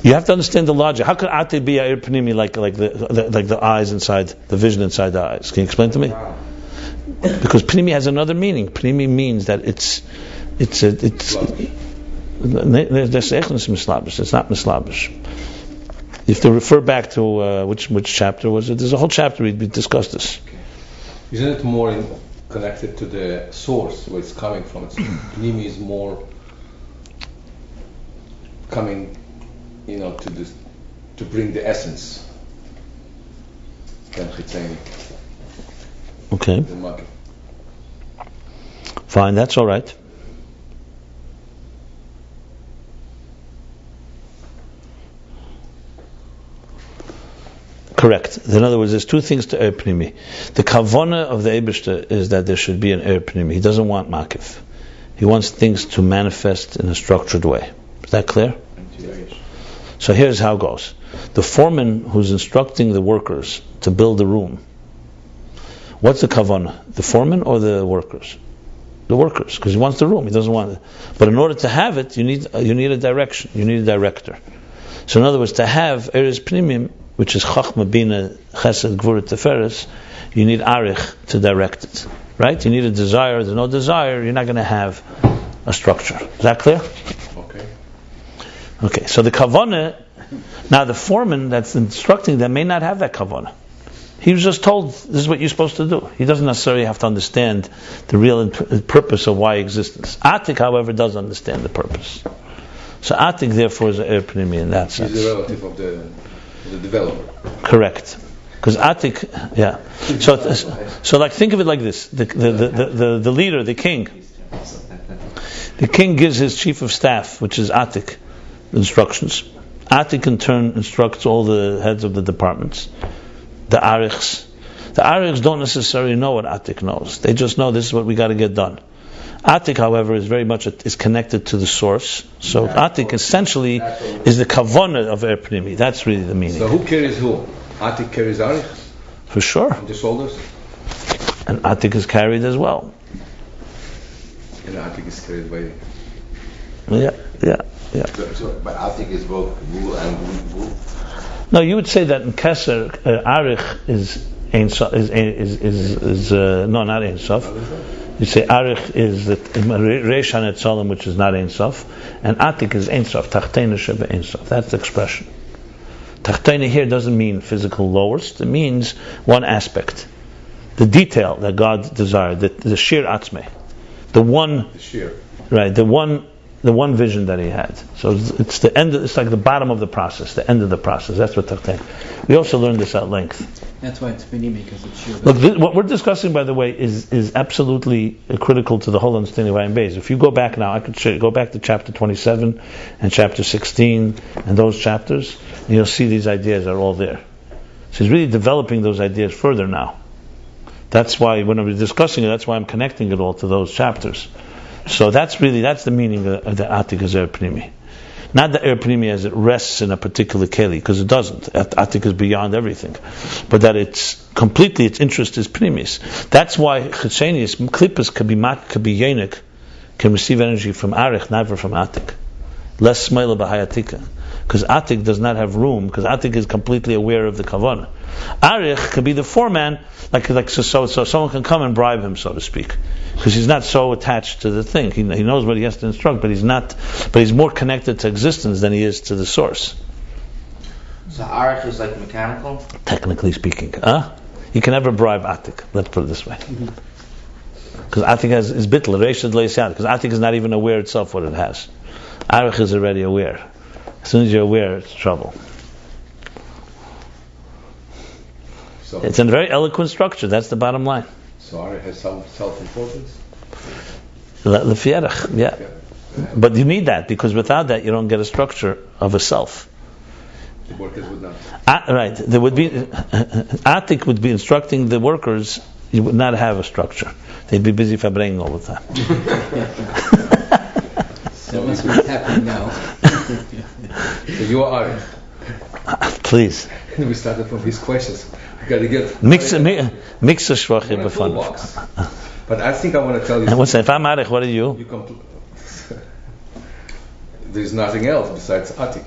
[SPEAKER 1] You have to understand the logic. How could Ate be a Pnimi like the eyes inside, the vision inside the eyes? Can you explain to me?
[SPEAKER 5] Wow.
[SPEAKER 1] Because Pnimi has another meaning. Pnimi means that it's It's not mislabish. If to refer back to which chapter was it? There's a whole chapter we discussed this.
[SPEAKER 7] Isn't it more connected to the source where it's coming from? Pnimi is more coming, to this, to bring the essence than Chitzeni.
[SPEAKER 1] Okay. Fine, that's all right. Correct. In other words, there's two things to Er Pnimi. The kavana of the Eibishter is that there should be an Er Pnimi. He doesn't want makif. He wants things to manifest in a structured way. Is that clear? So here's how it goes. The foreman who's instructing the workers to build a room, what's the kavana? The foreman or the workers? The workers, because he wants the room. He doesn't want it. But in order to have it, you need a direction. You need a director. So in other words, to have Eres Pnimim, which is Chachma, Bina, Chesed, Gvura, Teferes, you need Arich to direct it. Right? You need a desire. There's no desire, you're not going to have a structure. Is that clear?
[SPEAKER 7] Okay.
[SPEAKER 1] Okay, so the kavanah, now the foreman that's instructing them may not have that kavanah. He was just told, this is what you're supposed to do. He doesn't necessarily have to understand the real purpose of why existence. Atik, however, does understand the purpose. So Atik, therefore, is an er pnimi in that sense.
[SPEAKER 7] He's a relative of the developer.
[SPEAKER 1] Correct. Because Atik, yeah. So like, think of it like this: the leader, the king gives his chief of staff, which is Atik, instructions. Atik in turn instructs all the heads of the departments. The arichs don't necessarily know what Atik knows. They just know this is what we got to get done. Atik, however, is very much is connected to the source. So Atik essentially is the kavanah of er pnimi. That's really the meaning.
[SPEAKER 7] So who carries who? Atik carries arich?
[SPEAKER 1] For sure.
[SPEAKER 7] On the shoulders?
[SPEAKER 1] And Atik is carried as well.
[SPEAKER 7] And Atik is carried by...
[SPEAKER 1] Yeah.
[SPEAKER 3] But Atik is both Gvul and Gvul.
[SPEAKER 1] No, you would say that in Keser, Arich is Ein Sof, no, not Ein Sof. You say Arich is the Reish HaNetzalim, which is not Ein Sof, and Atik is Ein Sof, Tachteina Sheba Ein Sof. That's the expression. Tachteina here doesn't mean physical lowest, it means one aspect. The detail that God desired, the Shir Atzmei. The one vision that he had. So it's the end. It's like the bottom of the process, the end of the process. That's what Tachtein. We also learned this at length.
[SPEAKER 6] That's why it's Pnimi, because it's Shir.
[SPEAKER 1] Look, what we're discussing, by the way, is absolutely critical to the whole understanding of Ayin Beis. If you go back now, I could show you, go back to chapter 27 and chapter 16 and those chapters, and you'll see these ideas are all there. So he's really developing those ideas further now. That's why when I'm discussing it, that's why I'm connecting it all to those chapters. So that's the meaning of the Atik as er pnimi. Not the er pnimi as it rests in a particular keli, because it doesn't. Atik is beyond everything. But that its interest is pnimis. That's why Chetzenius, Klippas could be yenik, can receive energy from Arich, never from Atik. Less smeila b'hayatika. Because Atik does not have room, because Atik is completely aware of the kavanah. Arich could be the foreman, so someone can come and bribe him, so to speak, because he's not so attached to the thing. He knows what he has to instruct, but he's more connected to existence than he is to the source.
[SPEAKER 5] So Arich is like mechanical?
[SPEAKER 1] Technically speaking. You can never bribe Atik, let's put it this way. Because Atik is bitl, reishad leisyan, because Atik is not even aware itself what it has. Arich is already aware. As soon as you're aware, it's trouble.
[SPEAKER 7] So
[SPEAKER 1] it's a very eloquent structure, that's the bottom line.
[SPEAKER 7] So Arich has some self-importance?
[SPEAKER 1] Lefierach, yeah. But you need that, because without that you don't get a structure of a self.
[SPEAKER 7] The workers would not.
[SPEAKER 1] Right. There would be Atik would be instructing the workers. You would not have a structure. They'd be busy fabraying all the time.
[SPEAKER 6] That must be happening now.
[SPEAKER 7] So you are Arich.
[SPEAKER 1] Please.
[SPEAKER 7] We started from his questions. We got to get
[SPEAKER 1] mix a shvachim b'fun.
[SPEAKER 7] But I think I want to tell you.
[SPEAKER 1] And what's if I'm Arich, what are you?
[SPEAKER 7] You come to. There's nothing else besides Atik.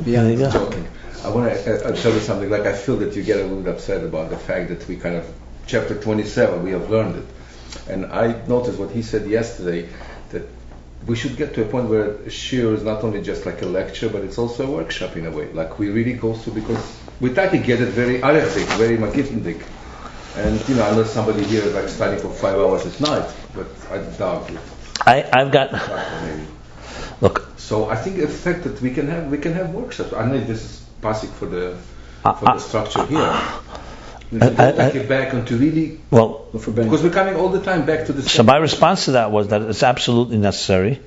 [SPEAKER 1] Yeah, there you go.
[SPEAKER 7] Joking. I want to tell you something. Like I feel that you get a little upset about the fact that we kind of chapter 27 we have learned it, and I noticed what he said yesterday, that we should get to a point where Shir is not only just like a lecture, but it's also a workshop in a way. Like we really go through, because we try to get it very Arechik, very Magitnik. And unless somebody here is like studying for 5 hours at night, but I doubt it.
[SPEAKER 1] I've got.
[SPEAKER 7] Maybe.
[SPEAKER 1] Look.
[SPEAKER 7] So I think the fact that we can have workshops. I know this is basic for the structure here. Take it back and to really because we're coming all the time back to the.
[SPEAKER 1] So my response to that was that it's absolutely necessary.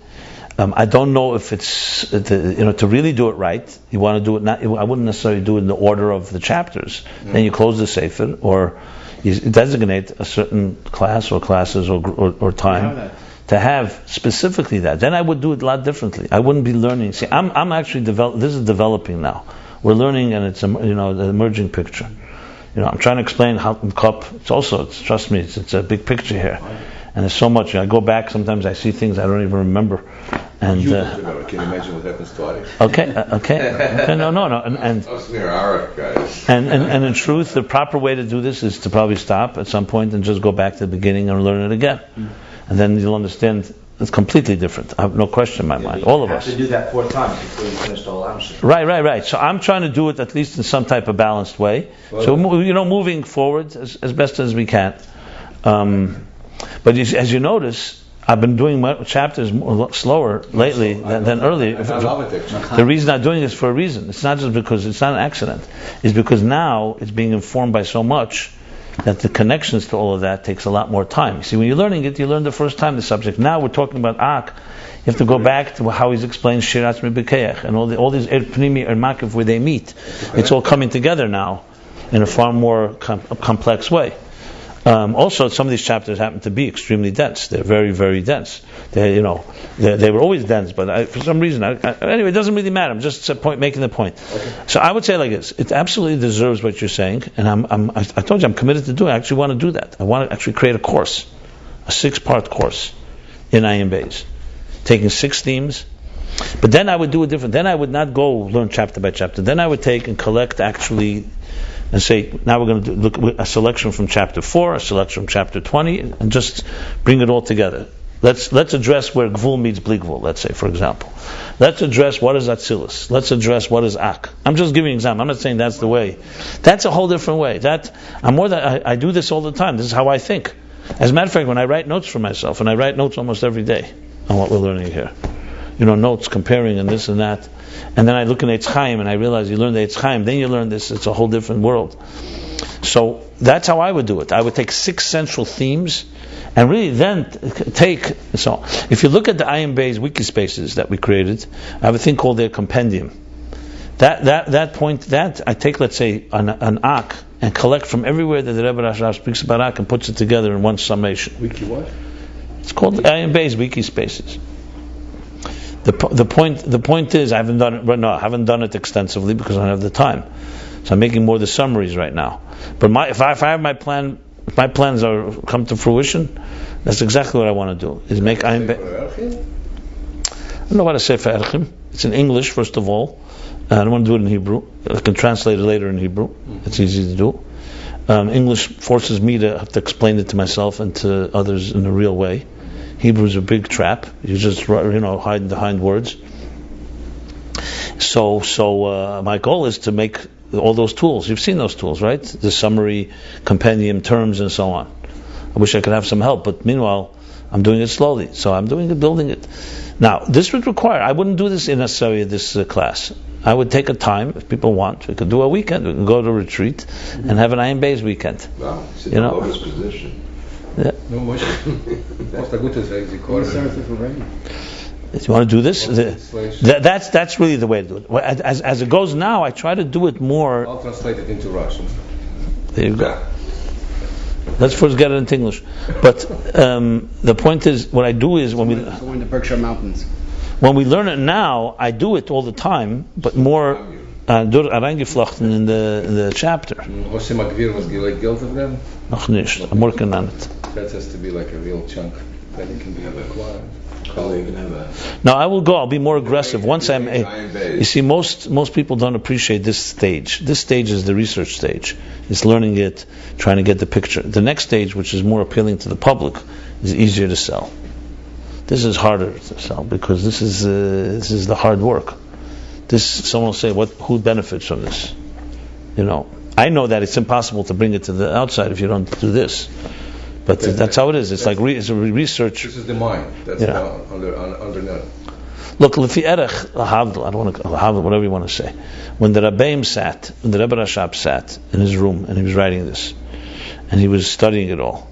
[SPEAKER 1] I don't know if it's to really do it right. You want to do it. I wouldn't necessarily do it in the order of the chapters. Then you close the sefer, or you designate a certain class or classes or time to have specifically that. Then I would do it a lot differently. I wouldn't be learning. See, I'm actually this is developing now. We're learning, and it's the emerging picture. I'm trying to explain how cup. Trust me, it's a big picture here, and there's so much. I go back sometimes. I see things I don't even remember. And
[SPEAKER 7] you don't remember. Can you imagine what happens to Arich?
[SPEAKER 1] Okay. No. And in truth, the proper way to do this is to probably stop at some point and just go back to the beginning and learn it again, and then you'll understand It's completely different. I have no question in my mind. All of us.
[SPEAKER 4] You have to do that 4 times before you finish the whole Amshir.
[SPEAKER 1] Right. So I'm trying to do it at least in some type of balanced way. So moving forward as best as we can. But as you notice, I've been doing my chapters slower lately than earlier.
[SPEAKER 7] I love it, actually.
[SPEAKER 1] The reason I'm doing this for a reason. It's not just because it's not an accident. It's because now it's being informed by so much that the connections to all of that takes a lot more time. You see, when you're learning it, you learn the first time the subject. Now we're talking about Ak. You have to go back to how he's explained Shirat Mibikeach and all these Pnimi or Makiv where they meet. It's all coming together now in a far more complex way. Also, some of these chapters happen to be extremely dense. They're very, very dense. They were always dense, but for some reason, anyway, it doesn't really matter. I'm just making the point. Okay. So I would say like this: it absolutely deserves what you're saying, and I told you I'm committed to do it. I actually want to do that. I want to actually create a course, a 6-part course in Ayin Beis, taking 6 themes. But then I would do it different. Then I would not go learn chapter by chapter. Then I would take and collect actually. And say, now we're going to look at a selection from chapter 4, a selection from chapter 20, and just bring it all together. Let's address where Gvul meets Bli Gvul, let's say, for example. Let's address what is Atzilus. Let's address what is Ak. I'm just giving an example. I'm not saying that's the way. That's a whole different way. I do this all the time. This is how I think. As a matter of fact, when I write notes for myself, and I write notes almost every day on what we're learning here. Notes comparing and this and that. And then I look in Eitz Chaim and I realize you learn the Eitz Chaim, then you learn this, it's a whole different world. So that's how I would do it. I would take 6 central themes and really then so if you look at the Ayin Beis wiki spaces that we created, I have a thing called their compendium. That point, I take, let's say, an Ak and collect from everywhere that the Rebbe Rashab speaks about Ak and puts it together in one summation.
[SPEAKER 7] Wiki what?
[SPEAKER 1] It's called Ayin Beis wiki spaces. The point is I haven't done it. No, I haven't done it extensively because I don't have the time. So I'm making more the summaries right now. But if I have my plan, if my plans come to fruition, that's exactly what I want to do. Is make Ayin Beis. I don't know what to say for Erchim. It's in English first of all. I don't want to do it in Hebrew. I can translate it later in Hebrew. It's easy to do. English forces me to have to explain it to myself and to others in a real way. Hebrew is a big trap. You just hide behind words. So my goal is to make all those tools. You've seen those tools, right? The summary, compendium, terms, and so on. I wish I could have some help, but meanwhile, I'm doing it slowly. So I'm doing it, building it. Now, this would require. I wouldn't do this in necessarily this class. I would take a time if people want. We could do a weekend. We can go to a retreat and have an Ayin Beis weekend.
[SPEAKER 3] Wow, it's in the lotus position.
[SPEAKER 1] Yeah.
[SPEAKER 7] No, If
[SPEAKER 1] you want to do this, that's really the way to do it. As it goes now, I try to do it more.
[SPEAKER 7] I'll translate it into Russian.
[SPEAKER 1] There you go. Let's first get it into English. But the point is, what I do is when we
[SPEAKER 2] go in the Berkshire Mountains.
[SPEAKER 1] When we learn it now, I do it all the time, but more reingeflochten in the chapter.
[SPEAKER 7] Hosse Magvir was like Geld of them?
[SPEAKER 1] Noch nicht. I'm working on it.
[SPEAKER 7] That has to be like a real chunk. Then it can be acquired.
[SPEAKER 1] Now I will go. I'll be more aggressive once I'm. You see, most people don't appreciate this stage. This stage is the research stage. It's learning it, trying to get the picture. The next stage, which is more appealing to the public, is easier to sell. This is harder to sell because this is the hard work. Someone will say, who benefits from this? I know that it's impossible to bring it to the outside if you don't do this. But that's how it is. It's like it's a research.
[SPEAKER 7] This is the mind. That's underneath.
[SPEAKER 1] Look, Lefi Erech, I don't want to, whatever you want to say. When the Rebbe Rashab sat in his room and he was writing this, and he was studying it all,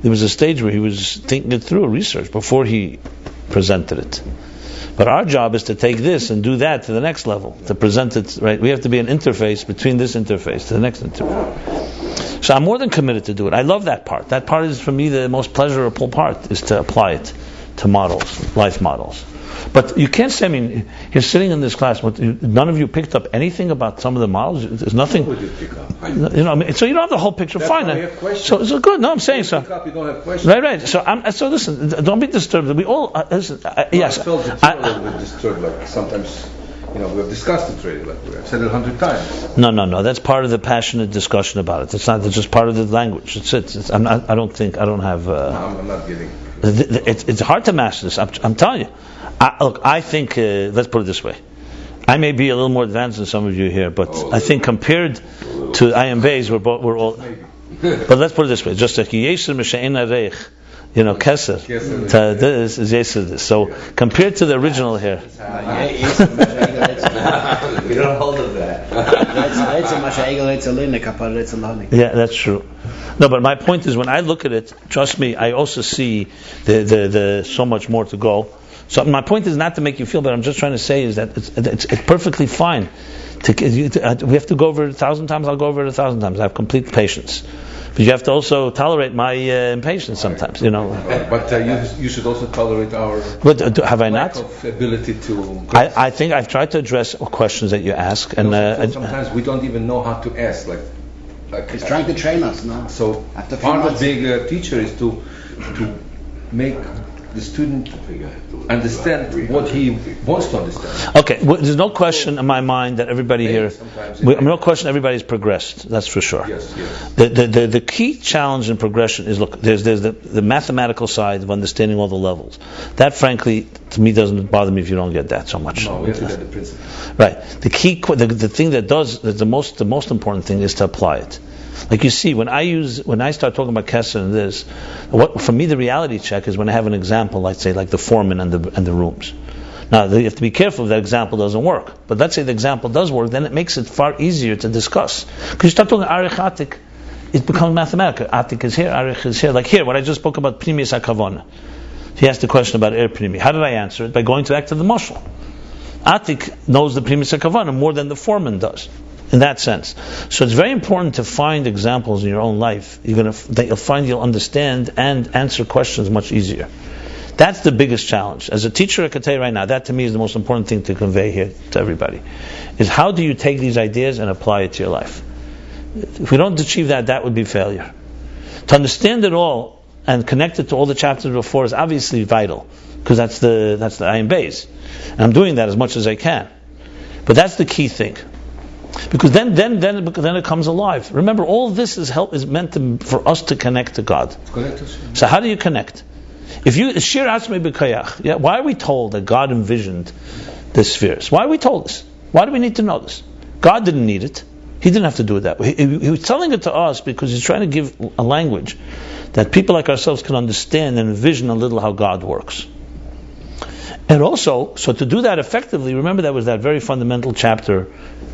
[SPEAKER 1] there was a stage where he was thinking it through, research, before he presented it. But our job is to take this and do that to the next level, to present it, right? We have to be an interface between this interface to the next interface. So I'm more than committed to do it. I love that part. That part is, for me, the most pleasurable part, is to apply it to models, life models. But you can't say, you're sitting in this class, none of you picked up anything about some of the models? There's nothing.
[SPEAKER 7] What would you pick up?
[SPEAKER 1] So you don't have the whole picture.
[SPEAKER 7] That's
[SPEAKER 1] fine.
[SPEAKER 7] Why we have questions.
[SPEAKER 1] So good. No, I'm saying so.
[SPEAKER 7] You don't have questions.
[SPEAKER 1] Right. So listen, don't be disturbed. We all listen. Yes.
[SPEAKER 7] I felt that you're a little bit disturbed. Like sometimes, we've discussed it already. Like I've said it 100 times.
[SPEAKER 1] No. That's part of the passionate discussion about it. It's not. It's just part of the language. I don't have.
[SPEAKER 7] I'm not getting.
[SPEAKER 1] It's hard to master this. I'm telling you. I think, let's put it this way. I may be a little more advanced than some of you here, but I think compared to Ayin Beis, we're all. But let's put it this way: just like Yesher Mishayin Areich, Keser. This is Yesher. So compared to the original here,
[SPEAKER 5] We don't hold of that.
[SPEAKER 1] yeah, that's true. No, but my point is, when I look at it, trust me, I also see the so much more to go. So my point is not to make you feel bad. I'm just trying to say is that it's perfectly fine. We have to go over it 1,000 times. I'll go over it 1,000 times. I have complete patience. But you have to also tolerate my impatience sometimes,
[SPEAKER 7] But you should also tolerate our
[SPEAKER 1] But have I
[SPEAKER 7] lack
[SPEAKER 1] not?
[SPEAKER 7] of ability to.
[SPEAKER 1] I think I've tried to address questions that you ask, and
[SPEAKER 7] Sometimes we don't even know how to ask.
[SPEAKER 2] He's trying to train us, no?
[SPEAKER 7] So
[SPEAKER 2] After
[SPEAKER 7] part
[SPEAKER 2] few
[SPEAKER 7] of being a teacher is to make the student understand what he wants to understand.
[SPEAKER 1] okay. There's no question in my mind that everybody here. No question everybody's progressed. That's for sure.
[SPEAKER 7] Yes.
[SPEAKER 1] The key challenge in progression is, look, there's the mathematical side of understanding all the levels. That, frankly, to me doesn't bother me if you don't get that so much.
[SPEAKER 7] No, we have to get the principle.
[SPEAKER 1] Right. The key, the thing that's the most important thing is to apply it. Like you see, when I start talking about Kesser and this, for me the reality check is when I have an example, like the foreman and the rooms. Now you have to be careful if that example doesn't work. But let's say the example does work, then it makes it far easier to discuss. Because you start talking Arich Atik, it becomes mathematical. Atik is here, Arich is here. Like here, what I just spoke about Pnimius HaKavana. He asked a question about Er Pnimi. How did I answer it? By going back to the Mashal. Atik knows the Pnimius HaKavana more than the foreman does. In that sense. So it's very important to find examples in your own life that you'll find you'll understand and answer questions much easier. That's the biggest challenge. As a teacher, I can tell you right now, that to me is the most important thing to convey here to everybody. Is how do you take these ideas and apply it to your life? If we don't achieve that, that would be failure. To understand it all and connect it to all the chapters before is obviously vital. Because that's the Ayin Beis. And I'm doing that as much as I can. But that's the key thing. Because then it comes alive. Remember, all this is meant for us to connect to God. So how do you connect? If you Shir Atzmei B'Kayach, why are we told that God envisioned the spheres? Why are we told this? Why do we need to know this? God didn't need it. He didn't have to do it that way. He was telling it to us because he's trying to give a language that people like ourselves can understand and envision a little how God works. And also, so to do that effectively, remember that was that very fundamental chapter,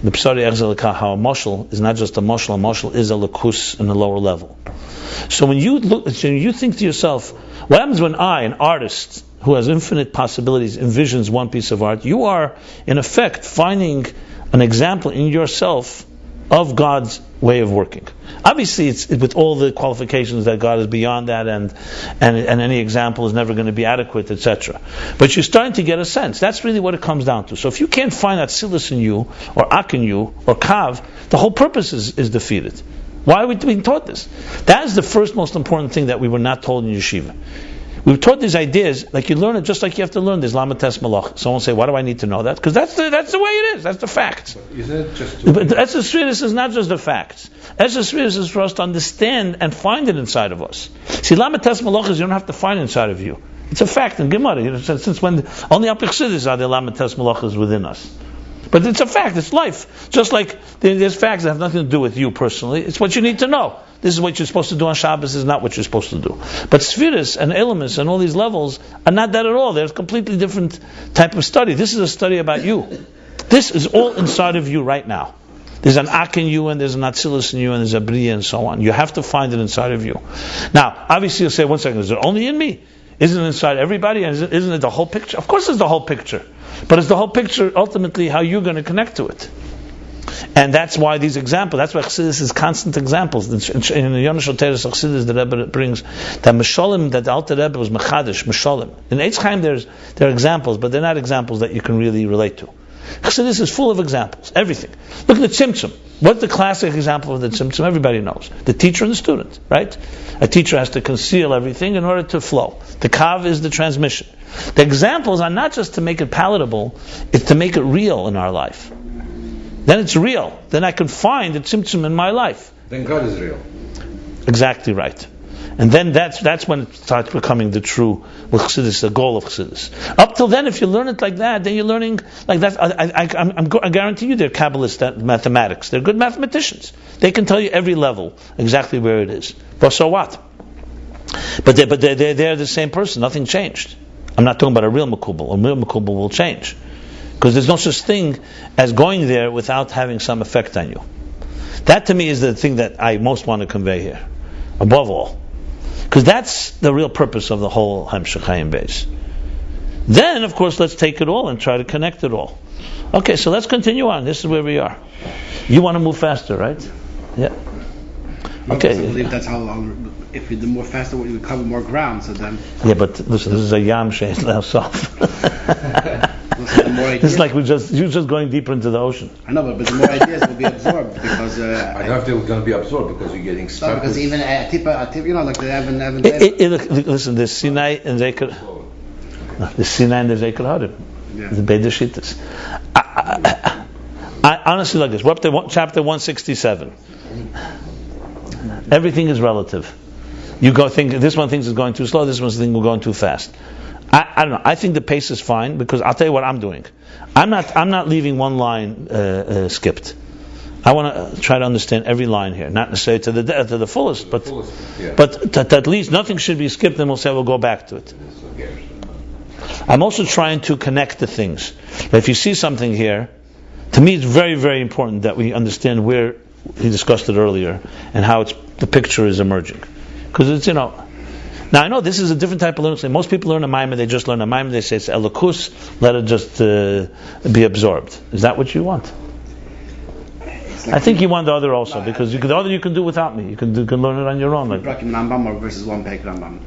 [SPEAKER 1] the Psari Echzelika, how a mashal is not just a mashal is a lakus in the lower level. So when you think to yourself, what happens when an artist who has infinite possibilities, envisions one piece of art, you are in effect finding an example in yourself of God's way of working. Obviously, it's with all the qualifications that God is beyond that, and any example is never going to be adequate, etc. But you're starting to get a sense. That's really what it comes down to. So if you can't find Atzilus in you, or Ak in you, or Kav, the whole purpose is defeated. Why are we being taught this? That is the first most important thing that we were not told in yeshiva. We were taught these ideas, like you learn it just like you have to learn this Lamates Malach. Someone say, why do I need to know that? Because that's the way it is. That's the facts.
[SPEAKER 7] Isn't it just?
[SPEAKER 1] But Eshes Sridus is not just the facts. Eshes Sridus is for us to understand and find it inside of us. See, Lamates Malach is you don't have to find inside of you. It's a fact in Gemara. Since when only Apich Sidis are the Lamates Malach is within us. But it's a fact. It's life. Just like there's facts that have nothing to do with you personally. It's what you need to know. This is what you're supposed to do on Shabbos. This is not what you're supposed to do. But Spheres and elements and all these levels are not that at all. They're a completely different type of study. This is a study about you. This is all inside of you right now. There's an Ak in you, and there's an Atzilus in you, and there's a Bria, and so on. You have to find it inside of you. Now, obviously you'll say, 1 second, is it only in me? Isn't it inside everybody? And isn't it the whole picture? Of course it's the whole picture. But it's the whole picture ultimately how you're going to connect to it. And that's why these examples, that's why Chassidus is constant examples. In the Yonash Teres Chassidus, the Rebbe brings that Mesholim, that the Alter Rebbe was Mechadish, Mesholim. In Eitz Chaim there are examples, but they're not examples that you can really relate to. Chassidus is full of examples, everything. Look at the Tzimtzum. What's the classic example of the Tzimtzum? Everybody knows. The teacher and the student, right? A teacher has to conceal everything in order to flow. The Kav is the transmission. The examples are not just to make it palatable, it's to make it real in our life. Then it's real. Then I can find the Tzimtzum in my life.
[SPEAKER 7] Then God is real.
[SPEAKER 1] Exactly right. And then that's when it starts becoming the true Chassidus, the goal of Chassidus. Up till then, if you learn it like that, then you're learning like that. I guarantee you they're Kabbalists at mathematics. They're good mathematicians. They can tell you every level exactly where it is. But so what? But they're the same person. Nothing changed. I'm not talking about a real Makubal. A real Makubal will change. Because there's no such thing as going there without having some effect on you. That to me is the thing that I most want to convey here. Above all. Because that's the real purpose of the whole Hamshech Hayim base. Then, of course, let's take it all and try to connect it all. Okay, so let's continue on. This is where we are. You want to move faster, right? Yeah. Okay.
[SPEAKER 2] I believe that's how long. If we do more faster, we cover more ground. So then.
[SPEAKER 1] Yeah, but listen, this is a yam shein l'sof. It's like you're just going deeper into the ocean.
[SPEAKER 2] I know, but the more ideas will be absorbed because.
[SPEAKER 7] I don't know if they're going to be absorbed because you're getting stuck.
[SPEAKER 2] No, because even like the Evan.
[SPEAKER 1] Listen, the Sinai and Zeker, the Sinai and the Zeker Harim, the Beidah Shittas. I honestly like this. We're up to chapter 167. Everything is relative. You go think this one thinks it's going too slow. This one thinks we're going too fast. I don't know. I think the pace is fine because I'll tell you what I'm doing. I'm not leaving one line skipped. I want to try to understand every line here, not necessarily to the fullest, but at least nothing should be skipped. And we'll go back to it. I'm also trying to connect the things. If you see something here, to me it's very, very important that we understand where he discussed it earlier and how the picture is emerging. Because it's, now I know this is a different type of learning. Most people learn a Maimon, they just learn a Maimon, they say it's Elokus, let it just be absorbed. Is that what you want? I think you want the other also, because the other you can do without me. You can learn it on your own. Like
[SPEAKER 2] Rambam versus one page Rambam.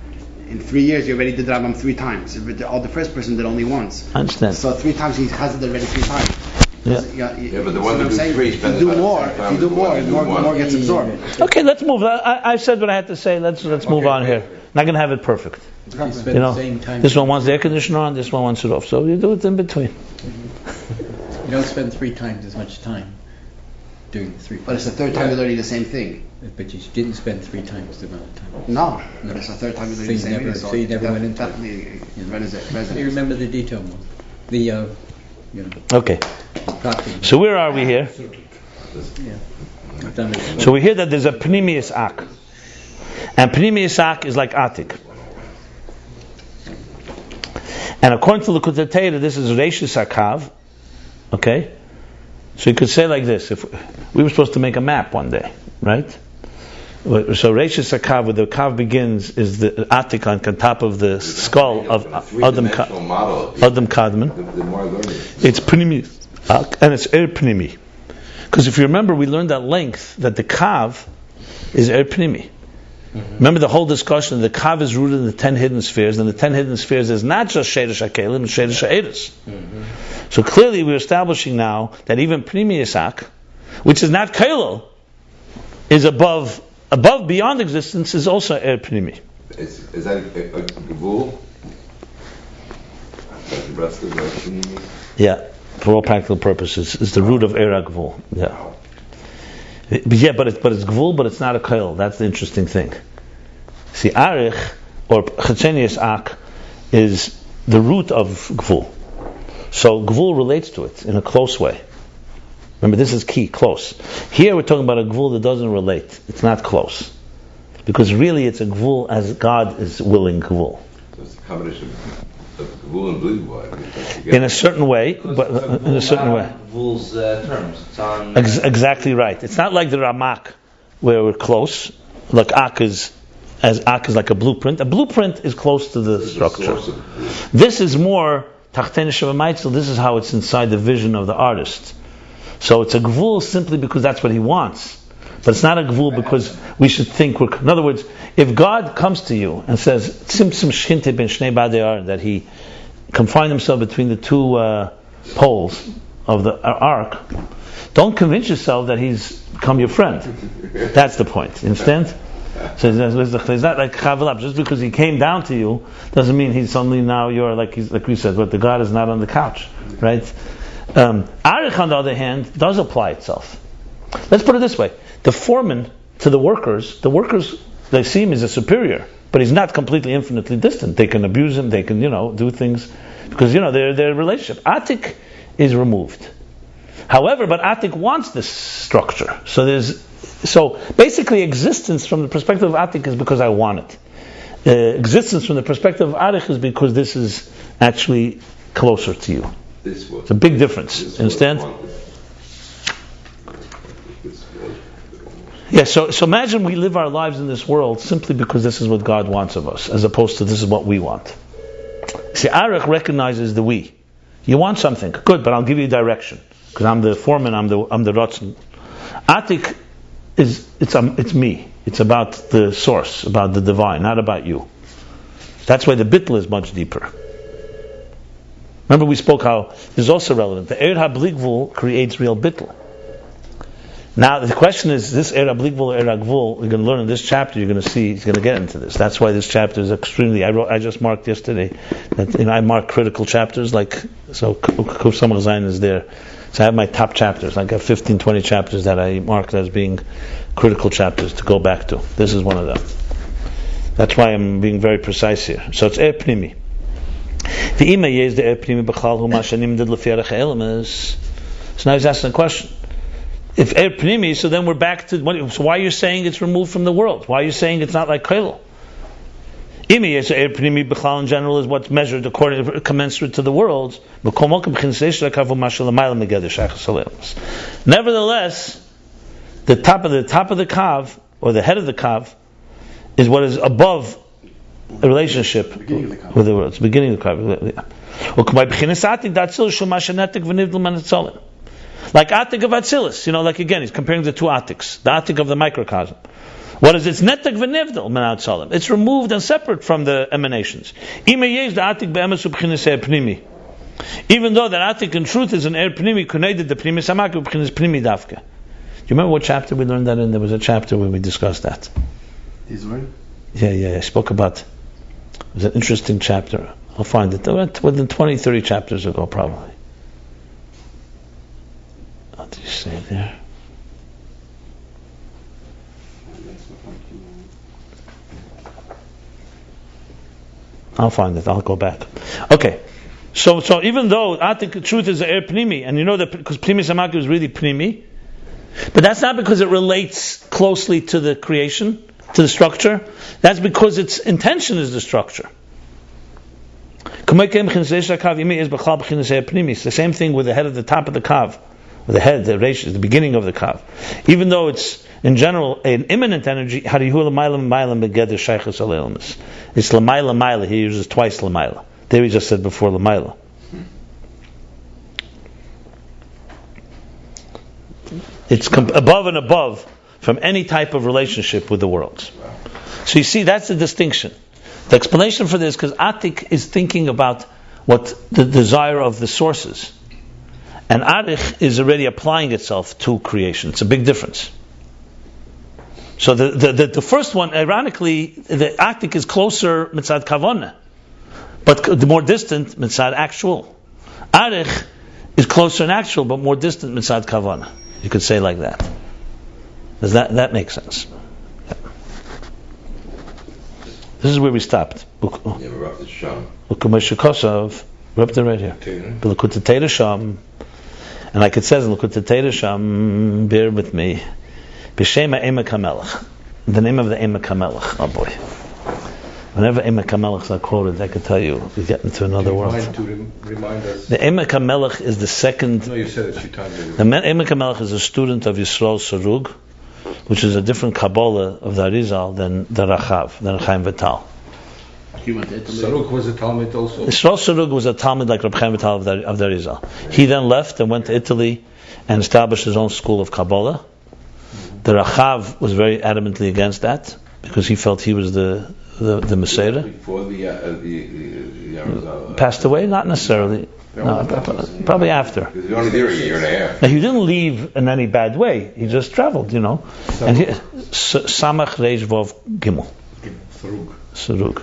[SPEAKER 2] In 3 years, you already did Rambam 3 times. The first person did only once.
[SPEAKER 1] I understand.
[SPEAKER 2] So 3 times he has it already 3 times.
[SPEAKER 1] Yeah.
[SPEAKER 3] But the one who do 3
[SPEAKER 2] if you do more, more gets absorbed.
[SPEAKER 1] Okay, let's move. I said what I had to say. Let's move on here. Not going to have it perfect. This one wants the air conditioner on, this one wants it off. So you do it in between.
[SPEAKER 6] You don't spend 3 times as much time doing the 3.
[SPEAKER 2] But it's the 3rd time you're learning the same thing.
[SPEAKER 6] But you didn't spend 3 times the amount of time.
[SPEAKER 2] No. It's the 3rd time you're learning the same thing.
[SPEAKER 6] So you never went into it. You remember the detail more.
[SPEAKER 1] Okay. So where are we here? So we hear that there's a Pnimius Ak. And Pnimius Ak is like Atik. And according to Likutei Torah, this is Reishis Akav. Okay? So you could say like this. If we were supposed to make a map one day, right? So Reishis Akav, where the Kav begins, is the Atik on top of the skull of Adam Kadmon. It's Pnimius Ak, and it's Er Pnimi. Because if you remember, we learned at length that the Kav is Er Pnimi. Remember the whole discussion, the Kav is rooted in the 10 hidden spheres, and the 10 hidden spheres is not just Sheresh HaKelim, it's Sheresh HaEris. So clearly we're establishing now that even Pnimius Ak, which is not Kelil, is above, beyond existence, is also Er Pnimi.
[SPEAKER 3] Is that a Gevul? Like the rest of the Pnimi?
[SPEAKER 1] Yeah, for all practical purposes, it's the root of Er HaGevul. Yeah. But it's Gvul, but it's not a Kail. That's the interesting thing. See, Arich, or Chachenius Ak, is the root of Gvul. So Gvul relates to it in a close way. Remember, this is key, close. Here we're talking about a Gvul that doesn't relate. It's not close. Because really it's a Gvul as God is willing Gvul.
[SPEAKER 3] So it's a combination of Gvul and Blue.
[SPEAKER 1] In a certain way, but in a certain way.
[SPEAKER 5] Gvul's terms. It's on,
[SPEAKER 1] exactly right. It's not like the Ramak, where we're close. Like Ak is like a blueprint. A blueprint is close to the structure. This is more Tachtene Sheva. This is how it's inside the vision of the artist. So it's a Gvul simply because that's what he wants. But it's not a Gvul because we should think in other words, if God comes to you and says Tzimtzum Shchinte ben Shnei Badei, that he confined himself between the 2 poles of the ark, don't convince yourself that he's become your friend. That's the point. You understand? So it's not like Chavelab. Just because he came down to you doesn't mean he's suddenly now you're like we said, but the God is not on the couch, right? Arich, on the other hand, does apply itself. Let's put it this way: the foreman to the workers they see him as a superior, but he's not completely infinitely distant. They can abuse him, they can, do things, because, their relationship. Atik is removed. However, but Atik wants this structure. So basically existence from the perspective of Atik is because I want it. Existence from the perspective of Arich is because this is actually closer to you. It's a big difference. Understand? Yeah, so imagine we live our lives in this world simply because this is what God wants of us, as opposed to this is what we want. See, Arich recognizes the we. You want something, good, but I'll give you direction. Because I'm the foreman, I'm the Ratzon. Atik it's me. It's about the source, about the divine, not about you. That's why the bittul is much deeper. Remember we spoke how this is also relevant. The Eir HaBligvul creates real bittul. Now the question is, this Eir HaBligvul or Eir HaGvul, we're going to learn in this chapter, you're going to see, he's going to get into this. That's why this chapter is extremely, I just marked yesterday, that I mark critical chapters, so Kuf Samach Zayin is there. So I have my top chapters, I have 15, 20 chapters that I marked as being critical chapters to go back to. This is one of them. That's why I'm being very precise here. So it's Eir Pnimi. The Imay is the Eir Pnimi B'chal Hu Mashanim Did L'Fi Erech Ha'elemes. So now he's asking a question. If Eir Pnimi, so then we're back to, so why are you saying it's removed from the world? Why are you saying it's not like Kailul? Imay is Eir Pnimi B'chal in general is what's measured according commensurate to the world. Nevertheless, the top of the kav, or the head of the kav, is what is above a relationship with the world. It's the beginning of the kav. Like Atik of Atzilus, like again, he's comparing the two Atiks. The Atik of the microcosm. What is it? It's netek v'nivdal min Atzalim. It's removed and separate from the emanations. Even though that Atik in truth is an Eir Pnimi, connected the Pnimi Samak b'chinas Pnimi Dafka. Do you remember what chapter we learned that in? There was a chapter where we discussed that. Yeah, I spoke about. It was an interesting chapter. I'll find it. Within 20, 30 chapters ago, probably. What did you say there? I'll find it. I'll go back. Okay. So even though Atik truth is Eir Pnimi, and that because Pnimi Samak is really Pnimi, but that's not because it relates closely to the creation, to the structure. That's because its intention is the structure. It's the same thing with the head of the top of the kav, or the head, the resh, the beginning of the kav. Even though it's in general an immanent energy, it's l'mayla. He uses twice l'mayla. There we just said before l'mayla. It's above and above from any type of relationship with the worlds. So you see, that's the distinction. The explanation for this, because Atik is thinking about what the desire of the sources, and Arich is already applying itself to creation. It's a big difference. So the first one, ironically, the Atik is closer mitzad kavana, but the more distant mitzad actual. Arich is closer in actual, but more distant mitzad kavana. You could say like that. Does that make sense? Yeah. This is where we stopped.
[SPEAKER 3] Yeah, we're up to Sham.
[SPEAKER 1] We're up to right here. L'kutei Teira Sham. And like it says in L'kutei Teira Sham, bear with me. B'Shem Emek HaMelech. The name of the Emek HaMelech. Oh boy. Whenever Emek HaMelech are quoted, I could tell you, we get into another world.
[SPEAKER 7] Remind us.
[SPEAKER 1] The Emek HaMelech is the second.
[SPEAKER 7] No, you said it a few times.
[SPEAKER 1] The Emek HaMelech is a student of Yisrael Sarug, which is a different Kabbalah of the Arizal than the Rachav, than Chaim Vital.
[SPEAKER 2] He went to Italy.
[SPEAKER 7] Saruk was a Talmud also.
[SPEAKER 1] Yisrael Sarug was a Talmud like Reb Chaim Vital of the Arizal. He then left and went to Italy and established his own school of Kabbalah. The Rachav was very adamantly against that because he felt he was the Messiah.
[SPEAKER 3] Before the
[SPEAKER 1] Passed away? Not necessarily. No, probably after.
[SPEAKER 3] He was only there a year and a half.
[SPEAKER 1] Now, he didn't leave in any bad way. He just traveled, And Samach Reish Vav Gimel. Sarug.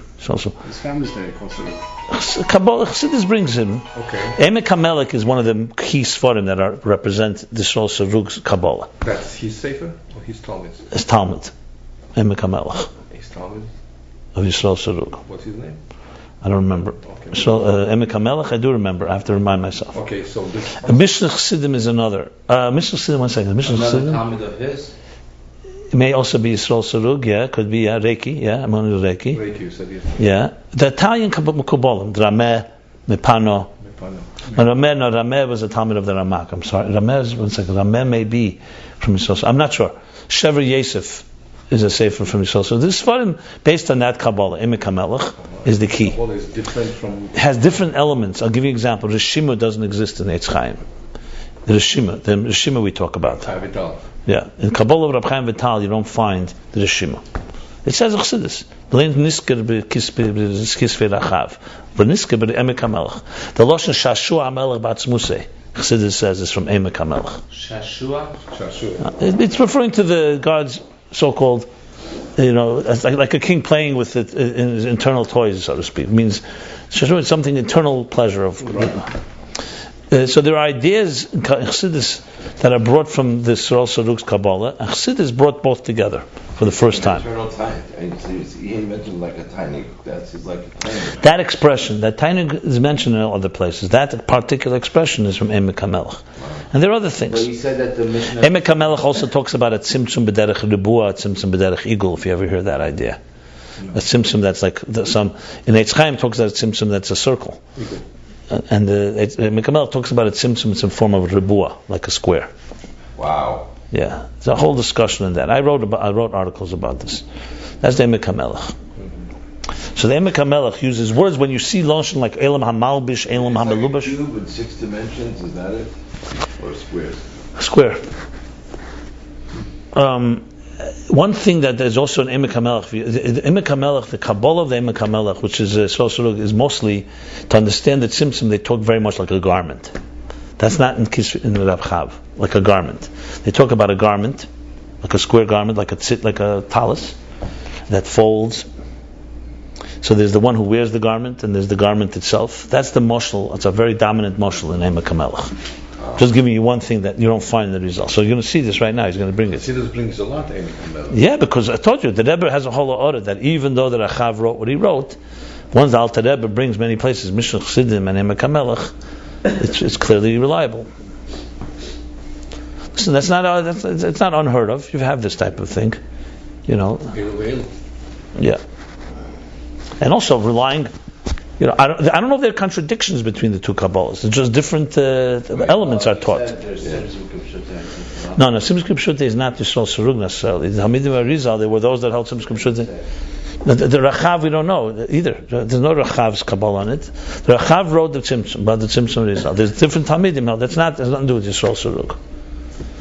[SPEAKER 2] His family's there called Sarug.
[SPEAKER 1] Kabbalah Chassidus brings him.
[SPEAKER 7] Okay.
[SPEAKER 1] Emek HaMelech is one of the key Sforim that represent the Yisrael Sarug's Kabbalah.
[SPEAKER 7] That's his Sefer or his Talmud?
[SPEAKER 1] It's Talmud. Emek HaMelech.
[SPEAKER 7] His Talmud?
[SPEAKER 1] of Yisrael Sarug.
[SPEAKER 7] What's his name?
[SPEAKER 1] I don't remember.
[SPEAKER 7] Okay.
[SPEAKER 1] So Emek HaMelech, I do remember. I have to remind myself.
[SPEAKER 7] Okay, so this.
[SPEAKER 1] Mishnah Chassidim is another. Mishnah Chassidim, one second. Mishnah
[SPEAKER 5] Another
[SPEAKER 1] Chassidim.
[SPEAKER 5] Talmud of his.
[SPEAKER 1] It may also be Yisrael Sarug, yeah, could be Reiki, yeah, among the Reiki.
[SPEAKER 7] Reiki, you said yes.
[SPEAKER 1] Yeah. The Italian Kabbalim, Rameh, Mepano. Rameh was a Talmud of the Ramak. I'm sorry. Rameh may be from Yisrael. I'm not sure. Shever Yosef is a sefer from Yisrael. So this Sfarim, based on that Kabbalah, Emek HaMelech, is the key.
[SPEAKER 7] Kabbalah is different from.
[SPEAKER 1] It has different elements. I'll give you an example. Rishima doesn't exist in Eitz Chaim. The Rishima we talk about.
[SPEAKER 7] Vital.
[SPEAKER 1] Yeah. In Kabbalah of Rab Chaim Vital, you don't find the Rishima. It says Chassidus. The Lashon Shashua HaMelech B'atzmusei, Chassidus says, is from Emek HaMelech.
[SPEAKER 5] Shashua.
[SPEAKER 1] It's referring to the God's so-called, like a king playing with it in his internal toys, so to speak. It means Shashua is something internal pleasure of. So there are ideas in Chassidus that are brought from the Yisrael Sarug's Kabbalah, and Chassidus brought both together for the first time.
[SPEAKER 3] Eternal time. He mentioned like a tiny. That's like a tiny.
[SPEAKER 1] That expression, that tiny is mentioned in other places. That particular expression is from Emek HaMelech. And there are other things.
[SPEAKER 5] But you said that the Mishnah.
[SPEAKER 1] Emek HaMelech also talks about a tzimtzum b'derech ribuah, a tzimtzum b'derech igul, if you ever hear that idea. A tzimtzum that's like some. In Eitz Chaim talks about a tzimtzum that's a circle. And Emek HaMelech talks about a tzimtzum, it's in form of ribuah, like a square.
[SPEAKER 3] Wow.
[SPEAKER 1] Yeah, there's a whole discussion on that. I wrote articles about this. That's the Emek HaMelech. So the Emek HaMelech uses words when you see Lashon like Elam HaMalbish, Elam
[SPEAKER 3] Like a
[SPEAKER 1] HaMelubash.
[SPEAKER 3] cube in 6 dimensions. Is that it? Or squares?
[SPEAKER 1] Square. One thing that there's also an Emek HaMelech, the Emek HaMelech, the Kabbalah of the Emek HaMelech, which is is mostly to understand that Tzimtzum, they talk very much like a garment. That's not in Rav Chav, like a garment. They talk about a garment, like a square garment, like a talis that folds. So there's the one who wears the garment, and there's the garment itself. That's the moshel. It's a very dominant moshel in Emek HaMelech. Just giving you one thing that you don't find in the result. So you're going to see this right now. He's going to bring it.
[SPEAKER 7] Chassidus brings a lot, Emek HaMelech.
[SPEAKER 1] Yeah, because I told you, the Rebbe has a whole order that even though the Rachav wrote what he wrote, once the Alter Rebbe brings many places, Mishnah Chassidim and Emek HaMelech, it's clearly reliable. Listen, it's not unheard of. You have this type of thing, Yeah, and also relying. I don't know if there are contradictions between the two Kabbalahs. It's just different elements are taught. No, Simchei Pshutei is not Yisrael Sarug necessarily. The Hamidim Arizal, they were those that held Simchei Pshutei. The Rachav we don't know either. There's no Rachav's Kabbalah on it. The Rachav wrote the Tzimtzum, about the Tzimtzum Arizal. There's different Hamidim now. Has nothing to do with Yisrael Sarug.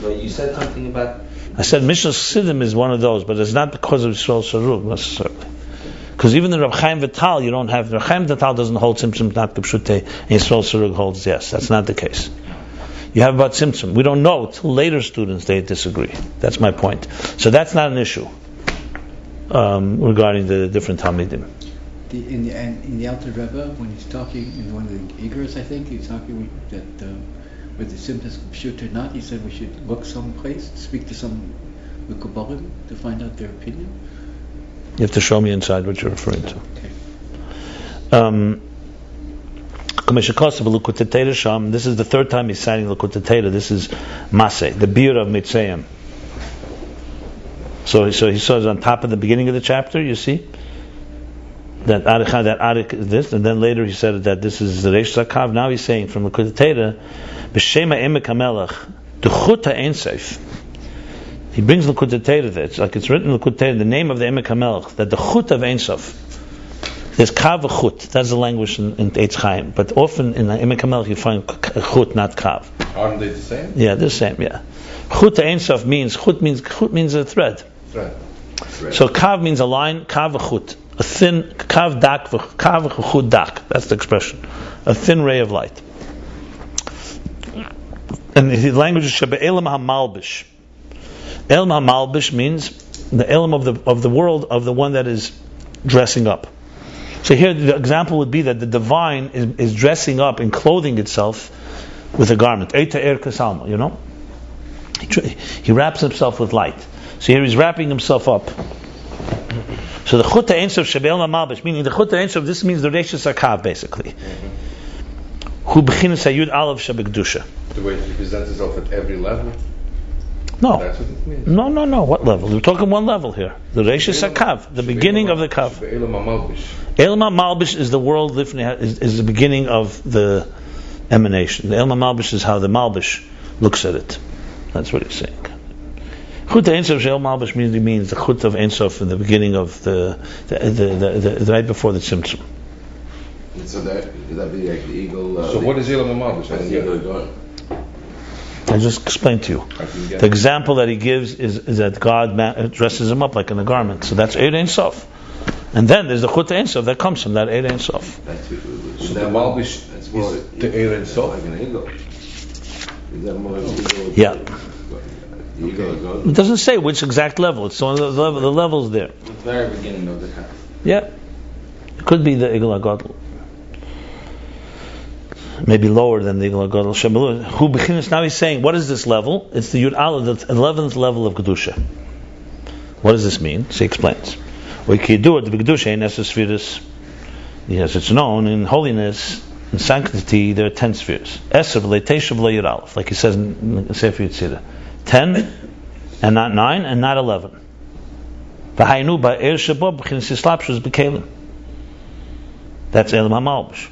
[SPEAKER 5] But you said something about.
[SPEAKER 1] I said Mishnah Chassidim is one of those, but it's not because of Yisrael Sarug necessarily. Because even the Rab Chaim Vital, you don't have. Rab Chaim Vital doesn't hold Tzimtzum not Kipshutei, and Yisrael Sarug holds yes. That's not the case. You have about Tzimtzum. We don't know till later students they disagree. That's my point. So that's not an issue regarding the different Talmidim.
[SPEAKER 6] In the Alter Rebbe, when he's talking in one of the Igros, I think he's talking that with the symptoms of Pshut or not, he said we should look someplace, speak to some Kabbalim to find out their opinion.
[SPEAKER 1] You have to show me inside what you're referring to.
[SPEAKER 6] Okay.
[SPEAKER 1] This is the third time he's citing Likutei Torah. This is Maseh, the beer of Mitzrayim. So he says on top of the beginning of the chapter, you see that Arik is this, and then later he said that this is the Reish Zakav. Now he's saying from Likutei Torah, B'Shema Emek HaMelech, D'chuta Ein Seif. He brings Likutei Torah there. It's like it's written in Likutei Torah, the name of the Emek HaMelech, that the chut of Ein Sof. There's kav chut. That's the language in Eitz Chaim. But often in the Emek HaMelech you find chut, not kav.
[SPEAKER 7] Aren't they the same?
[SPEAKER 1] Yeah, they're the same. Yeah, chut Ein Sof means a thread. So kav means a line. Kav chut, a thin kav dak kav chut dak. That's the expression. A thin ray of light. And the language is shebe'elam hamalbish. Elam hamalbish means the elam of the world of the one that is dressing up. So here the example would be that the divine is dressing up and clothing itself with a garment. Eita er kasalma, He wraps himself with light. So here he's wrapping himself up. So So the Chut Ein Sof Shebe'elam HaMalbish, meaning the Chut Ein Sof, this means the Reishis HaKav, basically. Hu B'chinas HaYud Aleph Shebekdusha.
[SPEAKER 7] The way he presents himself at every level.
[SPEAKER 1] No.
[SPEAKER 7] That's what it means.
[SPEAKER 1] No. What level? We're talking one level here. The Reishis HaKav, the beginning of the Kav.
[SPEAKER 7] Shebe'elam HaMalbish.
[SPEAKER 1] Elam HaMalbish is the world, is the beginning of the emanation. The Elam HaMalbish is how the Malbish looks at it. That's what he's saying. Chut Ein Sof She'el Malbish means the Chut of Ein Sof in the beginning of the right before the Tzimtzum.
[SPEAKER 3] So that would that be like the eagle?
[SPEAKER 7] So what is Elam HaMalbish?
[SPEAKER 3] That's the eagle going.
[SPEAKER 1] I just explained to you. The example that he gives is that God dresses him up like in a garment. So that's Eid Ein Sof. And then there's the Chut Ein Sof that comes from that Eid Ein Sof.
[SPEAKER 7] So the Malbish is the Eid Ein Sof.
[SPEAKER 3] Like an eagle. Is that more like an eagle?
[SPEAKER 1] Yeah.
[SPEAKER 3] The eagle goes.
[SPEAKER 1] It doesn't say which exact level. It's one of the levels there.
[SPEAKER 4] The very beginning of the Kav.
[SPEAKER 1] Yeah. It could be the Igul HaGadol. Maybe lower than the Igul HaGadol. Who bechinas, now he's saying, what is this level? It's the Yud Aleph, the 11th level of Kedusha. What does this mean? So he explains. We can do it, the Kedusha ain't spheres. Yes, it's known in holiness, in sanctity, there are 10 spheres. Eser v'lei tesha v'lei Yud Aleph, like he says in Sefer Yetzirah. 10, and not 9, and not 11. V'hainu ba'er shebo b'chinas yislapshus b'kelim. That's Elam HaMalbish.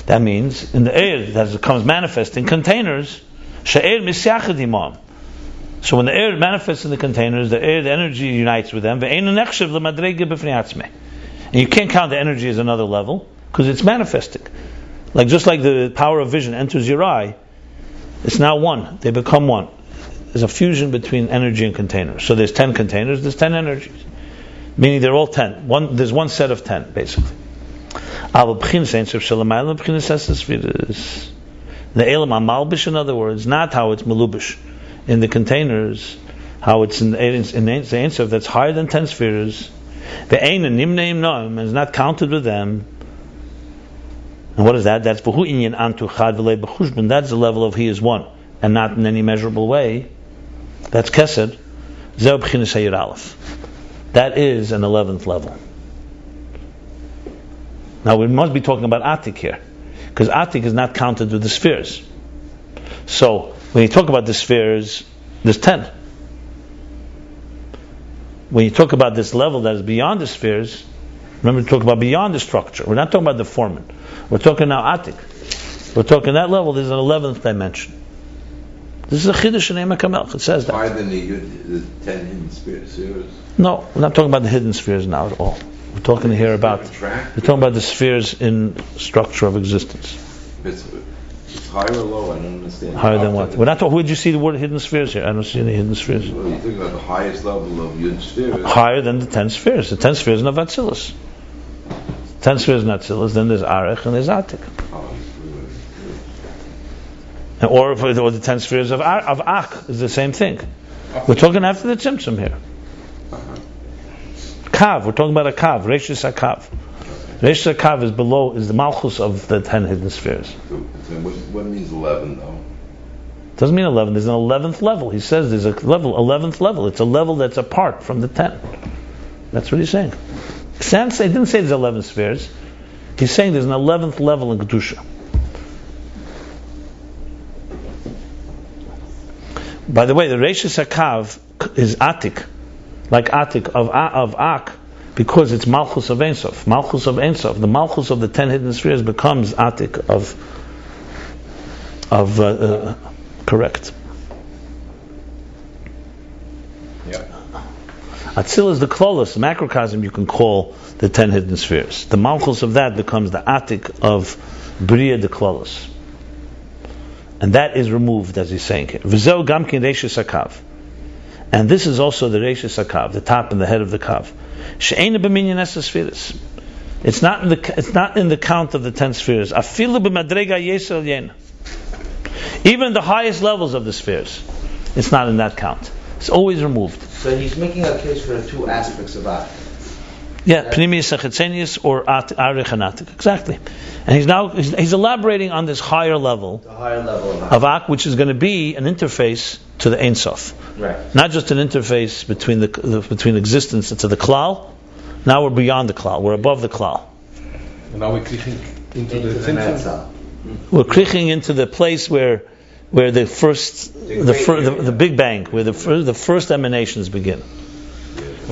[SPEAKER 1] That means in the air that it comes manifest in containers, she'er misyachad imam. So when the air manifests in the containers, the energy unites with them. And you can't count the energy as another level because it's manifesting. Like just like the power of vision enters your eye, it's now one. They become one. There's a fusion between energy and containers. So there's 10 containers, there's 10 energies. Meaning they're all 10. There's one set of 10, basically. The Elam HaMalbish, in other words, not how it's Melubish in the containers, how it's in the Ein Sof that's higher than 10 spheres. The Ein Nimneim Noam is not counted with them. And what is that? That's that's the level of He is one, and not in any measurable way. That's Kesed. That is an 11th level. Now we must be talking about Atik here, because Atik is not counted with the spheres. So when you talk about the spheres, there's 10. When you talk about this level that is beyond the spheres, remember to talk about beyond the structure. We're not talking about the foreman. We're talking now Atik. We're talking that level. There's an 11th dimension. This is a Chiddush in Emek HaMelech. It says that.
[SPEAKER 3] Higher than the 10 hidden spheres?
[SPEAKER 1] No, we're not talking about the hidden spheres now at all. We're talking here about the spheres in structure of existence.
[SPEAKER 3] It's higher or lower? I don't understand.
[SPEAKER 1] Higher than what? We're not talking. Where did you see the word hidden spheres here? I don't see any hidden spheres.
[SPEAKER 3] Well, you're talking about the highest level of Yud spheres.
[SPEAKER 1] Higher than the 10 spheres. The 10 spheres in Atzilus. 10 spheres in Atzilus. Then there's Arech and there's Atik. Or the 10 spheres of Ak is the same thing. We're talking after the Tzimtzum here. Kav, we're talking about a Kav, Reishis HaKav. Reishis HaKav is below, is the Malchus of the 10 hidden spheres.
[SPEAKER 3] So what means 11 though?
[SPEAKER 1] Doesn't mean 11, there's an 11th level. He says there's a level, 11th level. It's a level that's apart from the 10. That's what he's saying. He didn't say there's 11 spheres. He's saying there's an 11th level in Kedusha. By the way, the Reishis HaKav is Atik, like Atik of Ak, because it's Malchus of Ein Sof. Malchus of Ein Sof. The Malchus of the 10 hidden spheres becomes Atik of correct.
[SPEAKER 7] Yeah.
[SPEAKER 1] Atzil is the Klolos, the macrocosm you can call the 10 hidden spheres. The Malchus of that becomes the Atik of Bria de Klolos. And that is removed, as he's saying here. V'zeu gamkin Reishis HaKav. And this is also the Reishis HaKav, the top and the head of the Kav. She'eina b'minyan es spheres. It's not in the count of the 10 spheres. Afilu b'madrega yesel yen. Even the highest levels of the spheres, it's not in that count. It's always removed.
[SPEAKER 5] So he's making a case for the two aspects of Ak.
[SPEAKER 1] Yeah, Pnimius and Chetzenius or Arich and Atik. Exactly. And he's elaborating on this higher level,
[SPEAKER 5] The higher level
[SPEAKER 1] of Ak, which is going to be an interface to the Ein Sof.
[SPEAKER 5] Right.
[SPEAKER 1] Not just an interface between existence to the Klal, Now we're beyond the klal. We're above the klal.
[SPEAKER 7] And now we're kicking into the
[SPEAKER 5] Netzach.
[SPEAKER 1] We're kriying into the place where the first, the Big Bang, where the first emanations begin.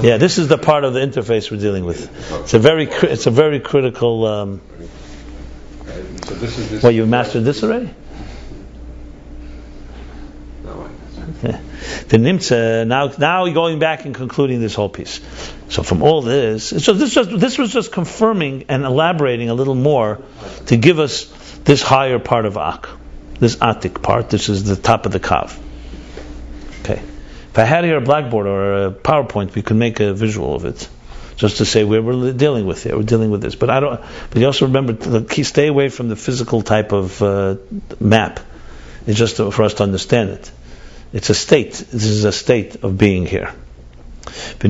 [SPEAKER 1] Yeah, this is the part of the interface we're dealing with. It's a very critical.
[SPEAKER 7] So this is this.
[SPEAKER 1] Well, you mastered this already? Okay. The Nimtza, now we're going back and concluding this whole piece. So from all this, this was just confirming and elaborating a little more to give us this higher part of Ak, this Atik part. This is the top of the Kav. Okay. If I had here a blackboard or a PowerPoint, we could make a visual of it, just to say where we're dealing with it. We're dealing with this, but I don't. But you also remember to stay away from the physical type of map. It's just for us to understand it. It's a state. This is a state of being here. So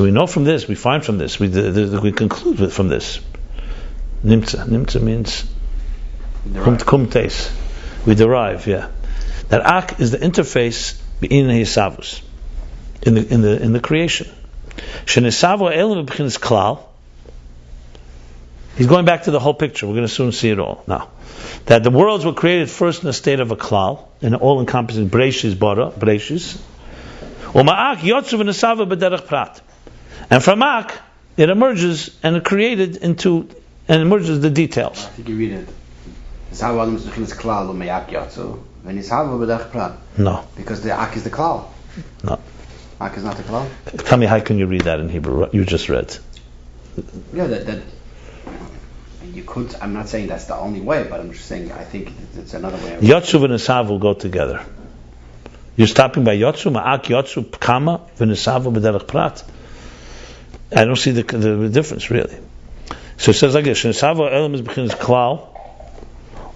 [SPEAKER 1] we know from this, we find from this, we conclude from this. Nimtza means kumtes. We derive, that Ak is the interface in Hisavus, in the creation. He's going back to the whole picture. We're going to soon see it all. Now, that the worlds were created first in a state of a klal, in an all-encompassing Breishis bara, Breishis. And from Ak, it emerges and it created into and emerges the details.
[SPEAKER 2] I think you read it. No. Because the Ak is the klal.
[SPEAKER 1] No.
[SPEAKER 2] Ak is not the klal.
[SPEAKER 1] Tell me, how can you read that in Hebrew? You just read.
[SPEAKER 2] Yeah, that you could. I'm not saying that's the only way, but I'm just saying I think it's another way.
[SPEAKER 1] Yotzu v'nesav will go together. You're stopping by Yotzu, Ma'ak Yotzu Kama v'nesav b'derech prat. I don't see the difference really. So it says like this: Shnesav elam is b'chinas klal,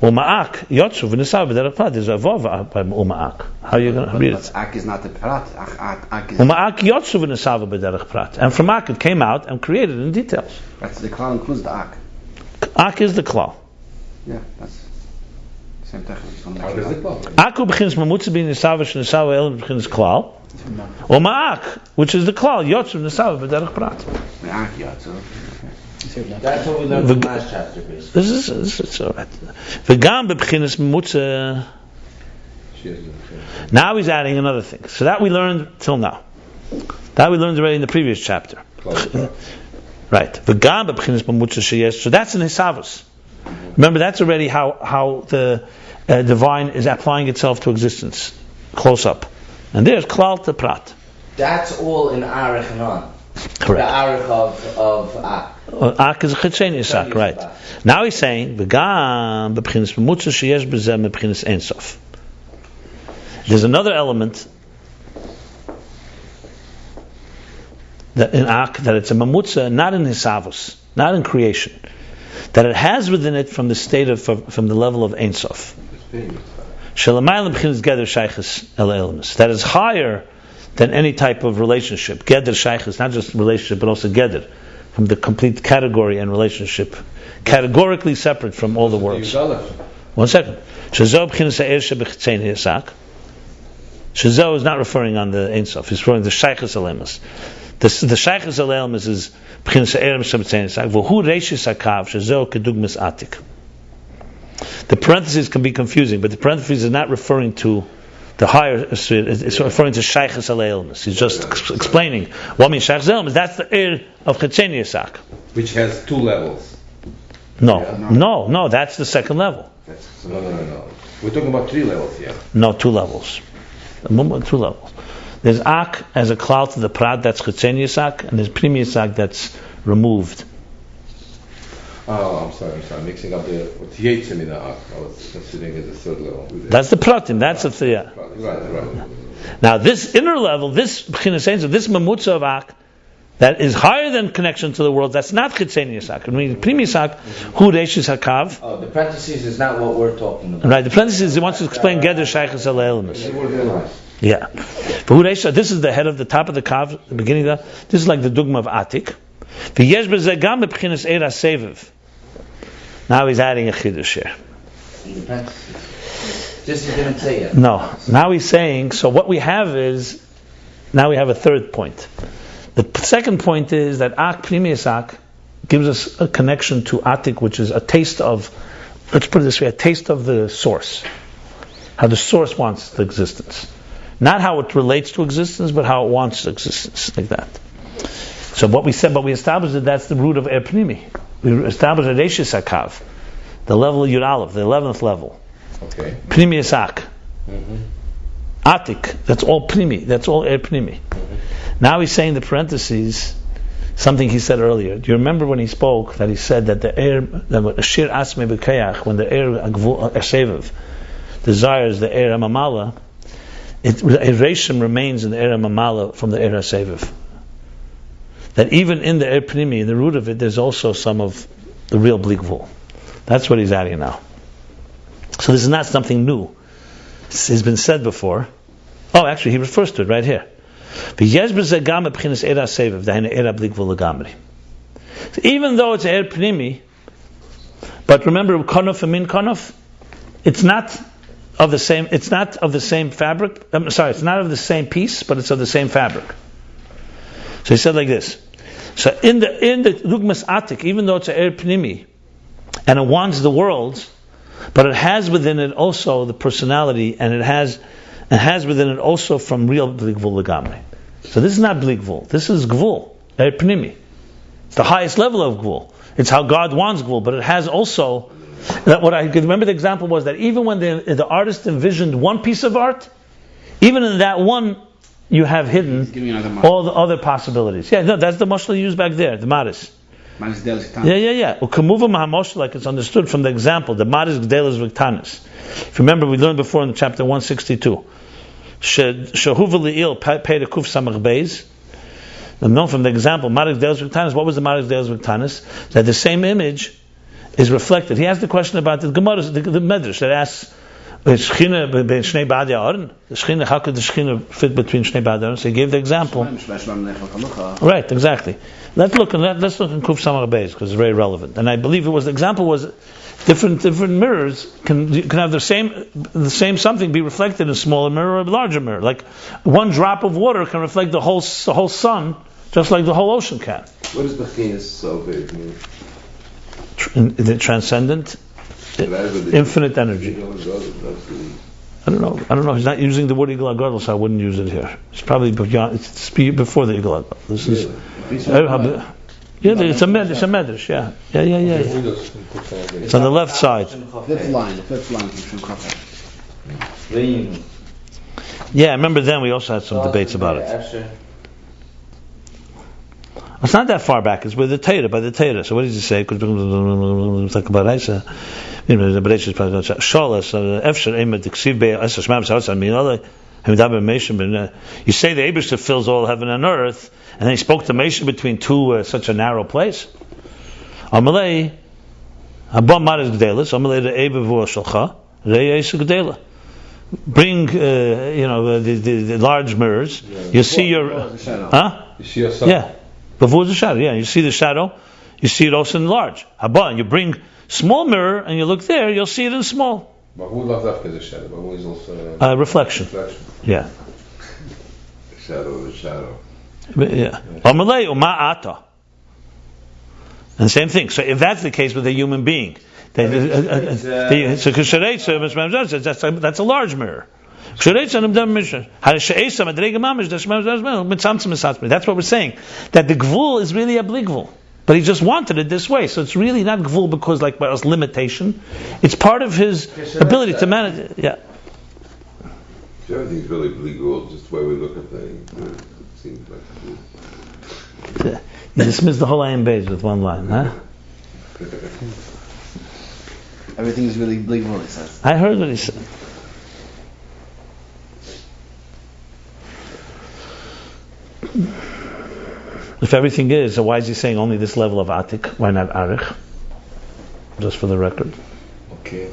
[SPEAKER 1] or Ma'ak Yotzu v'nesav b'derech prat. There's a vav by Ma'ak. How are you going to read it?
[SPEAKER 2] Ak is not the prat. Ak is.
[SPEAKER 1] Ma'ak Yotzu v'nesav b'derech prat. And from Ak it came out and created in details.
[SPEAKER 2] That's the klal includes the Ak.
[SPEAKER 1] Ak is the klal.
[SPEAKER 2] Yeah, that's same technique.
[SPEAKER 7] How does it go?
[SPEAKER 1] Aku b'chinas mamutza b'nesav shnesav elam b'chinas klal, or Ma'ak, which is the klal Yotzu v'nesav b'derech prat.
[SPEAKER 2] Ak Yotzu.
[SPEAKER 5] That's what we learned from last chapter, basically.
[SPEAKER 1] This is all right. V'gam b'chinas mamutza. Now he's adding another thing. So that we learned till now. That we learned already in the previous chapter. Right. V'gam b'chinas mamutza sheyesh. So that's in Hisavus. Remember, that's already how the divine is applying itself to existence, close up. And there's klal to prat.
[SPEAKER 5] That's all in Arich and on.
[SPEAKER 1] Correct.
[SPEAKER 5] The Arich of Ak.
[SPEAKER 1] Ak is a chitzeni Ak, right? Now he's saying v'gam b'chinas mamutza sheyesh b'zeh b'chinas ensof. There's another element that in Ak, that it's a mamutza, not in Hisavus, not in creation, that it has within it from the state of from the level of Ein Sof. That is higher than any type of relationship. Geder shaychus, not just relationship, but also geder, from the complete category and relationship, categorically separate from all the worlds. 1 second. Shazo is not referring on the Ein Sof. He's referring to shaychus alemus. The shaychus alemus is b'chinas ha'erem sheb'tzein Yisak. V'hu reishis hakav shazo kedugmas atik. The parentheses can be confusing, but the parentheses is not referring to the higher. It's referring to shaychus alemus. He's just explaining what means shaychus alemus. That's the er of Chetzeni Yisak,
[SPEAKER 7] which has 2 levels.
[SPEAKER 1] No. That's the second level.
[SPEAKER 7] No. We're talking about 3 levels here.
[SPEAKER 1] No, 2 levels. 2 levels. There's Ak as a klal to the prat, that's Chetzeni Yisak, and there's Primi Yisak that's removed.
[SPEAKER 7] Oh, I'm sorry, mixing up the Yetzim in the Ak. I was considering it as the 3rd level.
[SPEAKER 1] That's the pratim, that's the third.
[SPEAKER 7] Right.
[SPEAKER 1] Now this inner level, this B'chinas Ein Sof, this mamutza of Ak, that is higher than connection to the world, that's not Chetzeni Yisak. I mean, Primi Yisak, Hu Reishis Hakav.
[SPEAKER 5] Oh, the parentheses is not what we're talking about.
[SPEAKER 1] Right, the parentheses, he wants to explain Geder Shaychus Aleilmus. Yeah. But this is the head of the top of the kav, the beginning of that. This is like the dugma of Atik. Now he's adding a chidush here.
[SPEAKER 5] Just he didn't say it.
[SPEAKER 1] No. Now he's saying, so what we have is Now we have a third point. The second point is that Ak, Pnimius Ak, gives us a connection to Atik, which is a taste of, let's put it this way, a taste of the source. How the source wants the existence. Not how it relates to existence, but how it wants existence, like that. So what we said, but we established that that's the root of Er Pnimi. We established a Reishis Akav, the level of Yud Aleph, the 11th level.
[SPEAKER 7] Okay.
[SPEAKER 1] Pnimius Ak. Atik, that's all Pnimi, that's all Er Pnimi. Now he's saying the parentheses, something he said earlier. Do you remember when he spoke that he said that the air, the Shir Asme B'Kayach, when the air Seviv desires the air Mamala, Reshim remains in the air Mamala from the air Seviv. That even in the air Pnimi, in the root of it, there's also some of the real Bli Gvul. That's what he's adding now. So this is not something new. This has been said before. Oh, actually, he refers to it right here. So even though it's air pnimi, but remember konof and min konof, it's not of the same. It's not of the same fabric. It's not of the same piece, but it's of the same fabric. So he said like this. So in the Lugmas Atik, even though it's an air pnimi, and it wants the worlds, but it has within it also the personality, and it has within it also from real Bli Gvul Legamri. So this is not Bli Gvul. This is Gvul, Er Pnimi. It's the highest level of Gvul. It's how God wants Gvul, but it has also. What I could remember the example was that even when the artist envisioned one piece of art, even in that one you have hidden all the other possibilities. Yeah, no, that's the mashal used back there, the Maris. Yeah. Ukamuva Mahamosh, like it's understood from the example, the Maris Gdelas Viktanis. If you remember, we learned before in chapter 162. Shehuva Li'il paid a kuf samach beis. Known from the example, Maris Gdelas Viktanis. What was the Maris Gdelas Viktanis? That the same image is reflected. He asked the question about the Gemara, the Medrash that asks, how could the Shechina fit between Shnei Ba'ad? So he gave the example. Right, exactly. Let's look in Kuf Samach Beis because it's very relevant. And I believe the example was different mirrors can have the same something be reflected in a smaller mirror or a larger mirror. Like one drop of water can reflect the whole sun, just like the whole ocean can.
[SPEAKER 3] What does Bechinas Soved mean?
[SPEAKER 1] The transcendent, infinite energy. I don't know. He's not using the word Igul HaGadol, so I wouldn't use it here. It's probably before the Igul HaGadol. This is. It's a medrash. Yeah. It's on the left side.
[SPEAKER 2] Fifth line from Kafar.
[SPEAKER 1] Yeah, I remember then we also had some debates about it. It's not that far back. It's with the Torah, by the Torah. So what does he say? Because talk about Isa. You say the Eibishter fills all heaven and earth, and then he spoke to Moshe between two such a narrow place. Amalei, Abba Maris Gdelas, Amalei the Eibevu Shalcha, Reyes Gdela. Bring, the large mirrors. You see your, huh?
[SPEAKER 7] You see yourself.
[SPEAKER 1] Yeah, before the shadow. Yeah, you see the shadow. You see it also in large. Abba, and you bring small mirror, and you look there, you'll see it in small.
[SPEAKER 7] Bahu Lavdavka is a shadow. Bahu is also
[SPEAKER 1] reflection. Yeah.
[SPEAKER 3] Shadow of a shadow.
[SPEAKER 1] Yeah. Amalei Uma'ata. And same thing. So if that's the case with a human being, that's a large mirror. That's what we're saying. That the Gvul is really a Bli Gvul. But he just wanted it this way. So it's really not Gvul because like by his limitation. It's part of his ability to manage it. Yeah.
[SPEAKER 3] Everything's really Bli Gvul, just the way we look at things. It seems like Gvul.
[SPEAKER 1] You dismissed the whole Ayin Beis with one line, huh?
[SPEAKER 2] Everything is really Bli Gvul, he says.
[SPEAKER 1] I heard what he said. If everything is, so why is he saying only this level of Atik? Why not Arich? Just for the record.
[SPEAKER 7] Okay.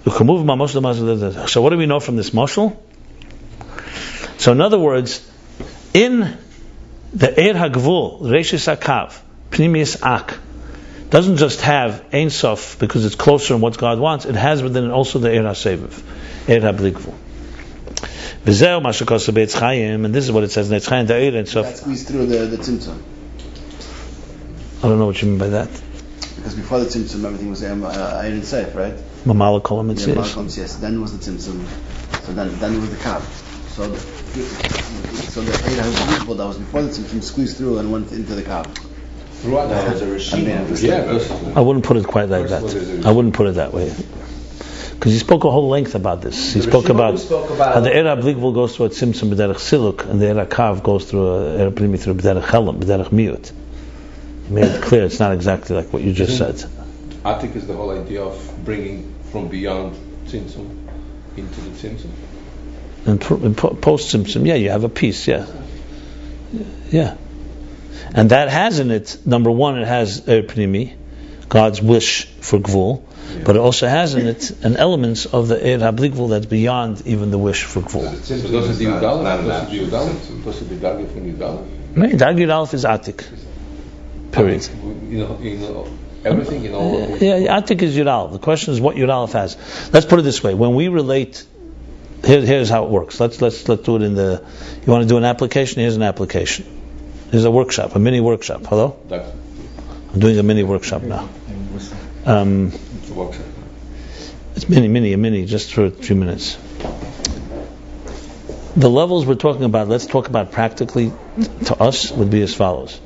[SPEAKER 1] So what do we know from this mashal? So in other words, in the Eir HaGvul, Reishis HaKav, Pnimius Ak, doesn't just have Ein Sof because it's closer in what God wants, it has within it also the Eir HaSeviv, Eir HaBli Gvul. V'zeu ma shekosa be'etz chayim, and this is what it says in Eitz Chaim Da'ira and so.
[SPEAKER 2] That squeezed through the tzimtzum.
[SPEAKER 1] I don't know what you mean by that.
[SPEAKER 2] Because before the tzimtzum, everything was iron safe, right?
[SPEAKER 1] Mamala kolam it says.
[SPEAKER 2] Yes. Then was the tzimtzum. So then was the kav. So the Eira that was before the tzimtzum squeezed through and went into the kav.
[SPEAKER 3] Throughout that was a regime.
[SPEAKER 1] I wouldn't put it quite like that. I wouldn't put it that way. Because he spoke a whole length about this. He spoke about how the Eira Bligvul goes through a tzimtzum b'derech siluk, and the Eira Kav goes through a Eira Primi through b'derech chelam, b'derech miut. He made it clear it's not exactly like what you just said.
[SPEAKER 7] Atik is the whole idea of bringing from beyond tzimtzum into the tzimtzum.
[SPEAKER 1] And post tzimtzum, you have a piece, yeah. And that has in it, number one, it has Eira Primi, God's wish for Gvul. But it also has in it an element of the Eir HaBligvul that's beyond even the wish for Gvul.
[SPEAKER 7] So does it be Yudalef? Does it be Dargif from Yudalef?
[SPEAKER 1] No, Dargif Yudalef is Atik. Period.
[SPEAKER 7] Everything in all.
[SPEAKER 1] Yeah, Atik is Yudalef. The question is what Yudalef has. Let's put it this way: when we relate, here's how it works. Let's do it in the. You want to do an application? Here's an application. Here's a workshop, a mini workshop. Hello. I'm doing a mini workshop now. It's a mini, just for a few minutes. The levels we're talking about, let's talk about practically to us, would be as follows.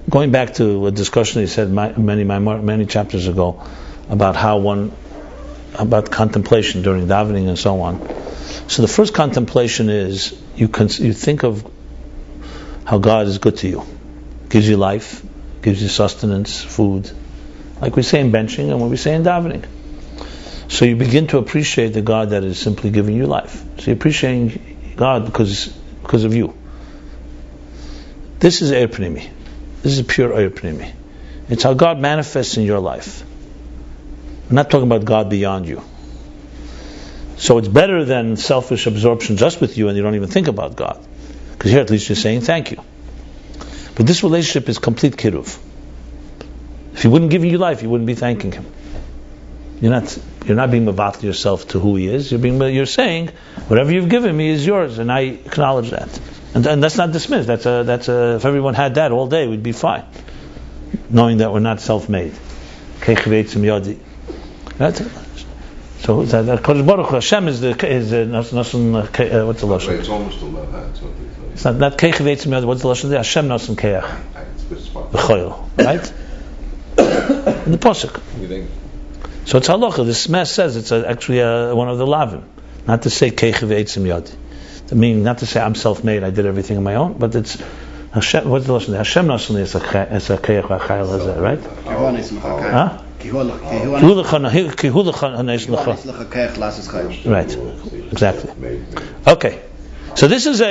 [SPEAKER 1] Going back to a discussion he said many chapters ago about about contemplation during davening and so on. So the first contemplation is you think of how God is good to you, gives you life, gives you sustenance, food, like we say in benching and when we say in davening. So you begin to appreciate the God that is simply giving you life. So you're appreciating God because of you. This is Eir Pnimi. This is pure Eir Pnimi. It's how God manifests in your life. I'm not talking about God beyond you. So it's better than selfish absorption just with you and you don't even think about God. Because here at least you're saying thank you. But this relationship is complete kiruv. If he wouldn't give you life, you wouldn't be thanking him. You're not being mevatel yourself to who he is. You're saying whatever you've given me is yours, and I acknowledge that. And that's not dismissed. If everyone had that all day, we'd be fine, knowing that we're not self-made. Right? So that Kodesh Baruch Hu, Hashem is what's the lashon?
[SPEAKER 3] It's almost all of that.
[SPEAKER 1] It's not keich veitzim yodi. What's the lashon? Hashem nasan keach v'choil. Right? In the pasuk. So it's halacha. This mess says it's actually one of the lavim, not to say keich veitzim yodi. I mean, not to say I'm self-made. I did everything on my own, but it's Hashem. What's the lashon? Hashem nasan is a keach v'chayil hazeh, right? Huh? Right, exactly. Okay, so this is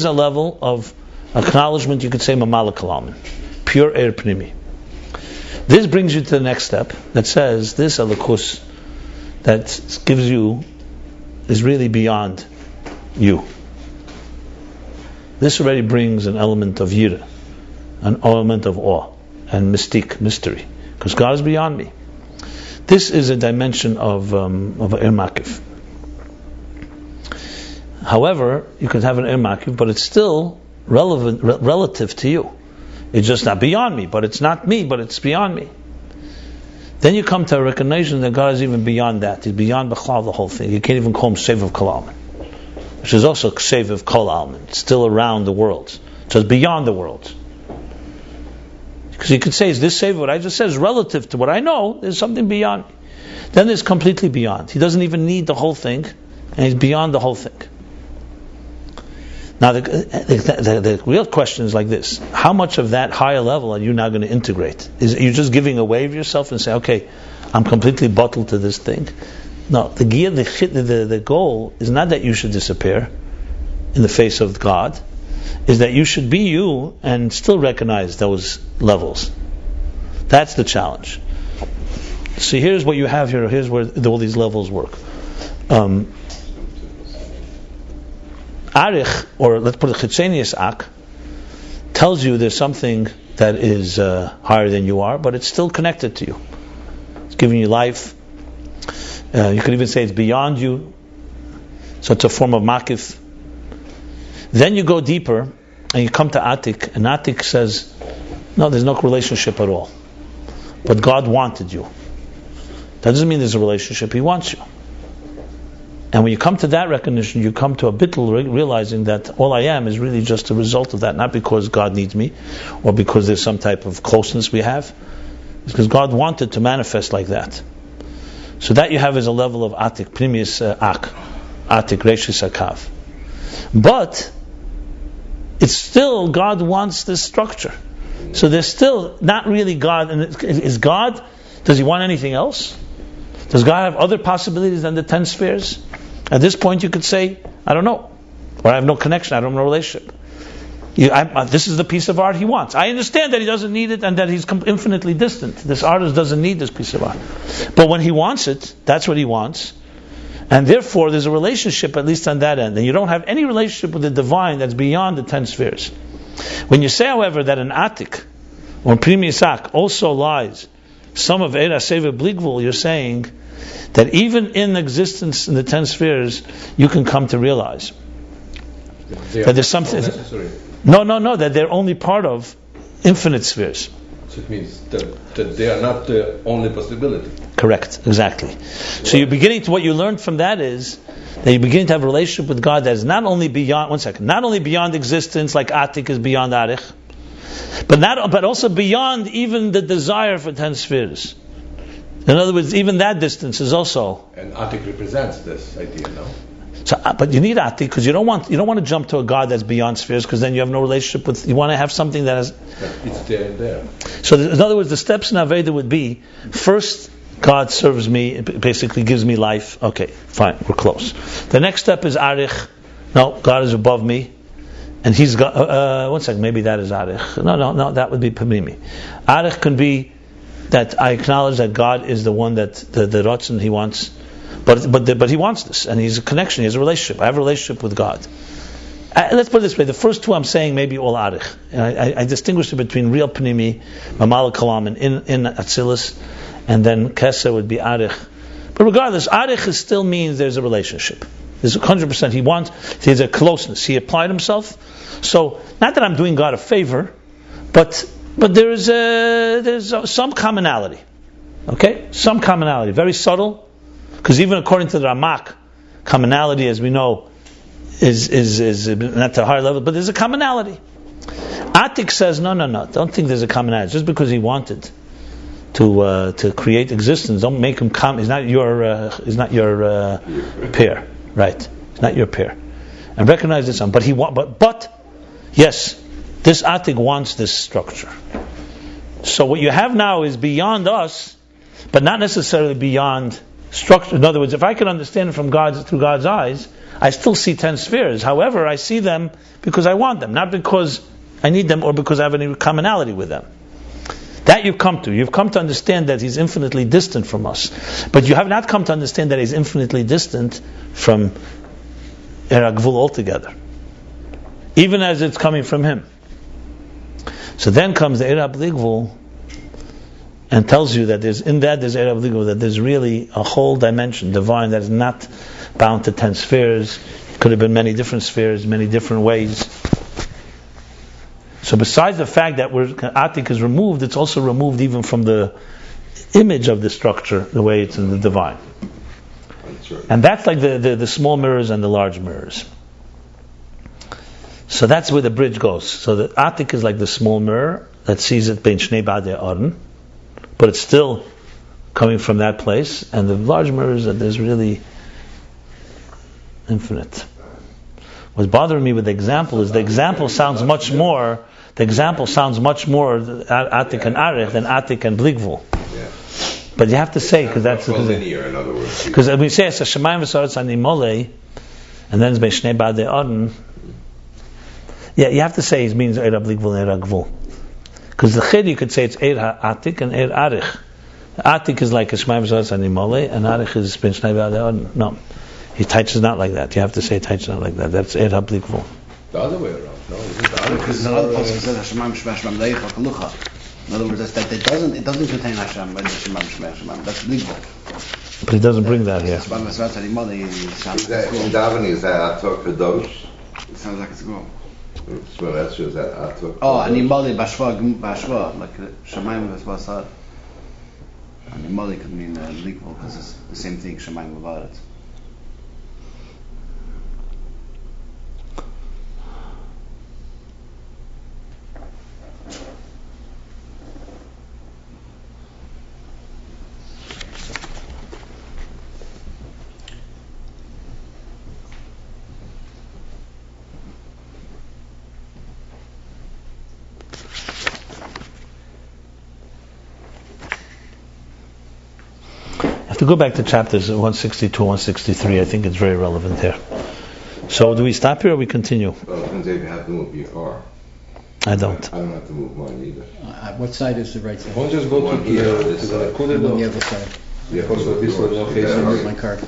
[SPEAKER 1] a level of acknowledgement. You could say mamala kalaman, pure Eir Pnimi. This brings you to the next step that says this alakus that gives you is really beyond you. This already brings an element of yira, an element of awe and mystique, mystery, because God is beyond me. This is a dimension of Eir Makif. However, you could have an Eir Makif, but it's still relative to you. It's just not beyond me, but it's not me, but it's beyond me. Then you come to a recognition that God is even beyond that. He's beyond B'chlal, the whole thing. You can't even call him Sev of Kol Almin, which is also Sev of Kol Almin. It's still around the worlds. So it's beyond the worlds. Because you could say, is this Sev, what I just said is relative to what I know, there's something beyond. Then there's completely beyond. He doesn't even need the whole thing, and he's beyond the whole thing. Now the real question is like this: how much of that higher level are you now going to integrate? Is you just giving away of yourself and say, okay, I'm completely bottled to this thing? No, the goal is not that you should disappear in the face of God, is that you should be you and still recognize those levels. That's the challenge. See, here's what you have here. Here's where all these levels work. Arich, or let's put it Chitzenius Ak, tells you there's something that is higher than you are, but it's still connected to you. It's giving you life, You could even say it's beyond you. So it's a form of makif. Then you go deeper and you come to Atik, and Atik says, no, there's no relationship at all. But God wanted you. That doesn't mean there's a relationship. He wants you. And when you come to that recognition, you come to a bittul, realizing that all I am is really just a result of that, not because God needs me, or because there's some type of closeness we have. It's because God wanted to manifest like that. So that you have is a level of Atik, Primius Ak, Atik, Reshis Akav. But it's still, God wants this structure. So there's still not really God. And is God, does He want anything else? Does God have other possibilities than the 10 spheres? At this point you could say, I don't know. Or I have no connection, I don't have no relationship. This is the piece of art He wants. I understand that He doesn't need it and that He's infinitely distant. This artist doesn't need this piece of art. But when He wants it, that's what He wants. And therefore there's a relationship, at least on that end. And you don't have any relationship with the divine that's beyond the 10 spheres. When you say, however, that an Atik or Primi Yisak also lies some of Eira Seva Bligvul, you're saying that even in existence in the 10 spheres, you can come to realize that there's something. No, that they're only part of infinite spheres.
[SPEAKER 7] So it means that they are not the only possibility.
[SPEAKER 1] Correct, exactly. So you're beginning to, what you learned from that is that you begin to have a relationship with God that is not only beyond, not only beyond existence, like Atik is beyond Arich, but also beyond even the desire for 10 spheres. In other words, even that distance is also.
[SPEAKER 7] And Atik represents this idea, no?
[SPEAKER 1] So, but you need Atik because you don't want to jump to a God that's beyond spheres, because then you have no relationship with. You want to have something that has.
[SPEAKER 7] It's there and there.
[SPEAKER 1] So in other words, the steps in Aveda would be: first, God serves me, it basically gives me life. Okay, fine, we're close. The next step is Arich. No, God is above me, and He's got. One second, maybe that is Arich. No, that would be Pamimi. Arich can be that I acknowledge that God is the one that the Ratzon He wants, but He wants this, and He's a connection, He has a relationship. I have a relationship with God. Let's put it this way: the first two I'm saying maybe all Arich. I distinguish between real Pnimi, Mamal Kalam, and in Atzilus, and then Kesser would be Arich. But regardless, Arich still means there's a relationship. There's 100%. There's a closeness. He applied Himself. So not that I'm doing God a favor, but there's some commonality. Okay, some commonality, very subtle, because even according to the Ramak, commonality, as we know, is not a higher level, but there's a commonality. Atik says, no, don't think there's a commonality. Just because he wanted to create existence, don't make him come. He's not your peer, right? He's not your peer, and recognize this. But yes, this Atik wants this structure. So what you have now is beyond us, but not necessarily beyond structure. In other words, if I can understand it through God's eyes, I still see 10 spheres. However, I see them because I want them, not because I need them or because I have any commonality with them. That you've come to. You've come to understand that He's infinitely distant from us. But you have not come to understand that He's infinitely distant from Eragvul altogether, even as it's coming from Him. So then comes the Eira Bligvul and tells you that there's Eira Bligvul, that there's really a whole dimension, divine, that is not bound to 10 spheres. It could have been many different spheres, many different ways. So besides the fact that Atik is removed, it's also removed even from the image of the structure, the way it's in the divine.
[SPEAKER 3] That's right.
[SPEAKER 1] And that's like the small mirrors and the large mirrors. So that's where the bridge goes. So the Atik is like the small mirror that sees it bein Shnei Badei Orden, but it's still coming from that place. And the large mirror is that there's really infinite. What's bothering me with the example is the example sounds much more Atik and Arich than Atik and Bligvul.
[SPEAKER 3] Yeah.
[SPEAKER 1] But you have to say, because that's
[SPEAKER 3] linear, in other words.
[SPEAKER 1] because when we say it's a Shemayim v'Sa'aretz Animolei, and then it's bein Shnei Badei Orden. Yeah, you have to say it means Eira Bligvul and Eira Gvul. Because the Chid, you could say it's Eir Atik and Eir Arich. Atik is like a Shemayim v'Sa'aretz Animolei, and Arich is bein Shnei Badei Orden. No, Taich is not like that. You have to say Taich is not like that. That's Eir Bligvul.
[SPEAKER 7] The other way around. No,
[SPEAKER 2] because another person says Hashem Shemam Leicha Kalucha. In other words, it doesn't contain Hashem when Hashem Shemam. That's Bligvul.
[SPEAKER 1] But he doesn't bring that here.
[SPEAKER 2] It's about Masrat Ali Mali in Shabbos.
[SPEAKER 3] Is that in davening? Is that Ator Kadosh?
[SPEAKER 2] It sounds like it's a go.
[SPEAKER 3] So that's is that Ator.
[SPEAKER 2] Oh, Ani Mali Bashva, like Shemaim Basar. Ani Mali could mean legal because it's the same thing, Shemaim about it.
[SPEAKER 1] To go back to chapters 162, 163, I think it's very relevant here. So do we stop here or we continue?
[SPEAKER 3] Well, it depends if you have to move your car.
[SPEAKER 1] I don't.
[SPEAKER 3] I don't have to move mine either.
[SPEAKER 6] What side is the right side?
[SPEAKER 7] Won't just go to the
[SPEAKER 6] I'm on the other side.
[SPEAKER 7] Because of this one, no
[SPEAKER 6] I
[SPEAKER 7] case.
[SPEAKER 6] move my car.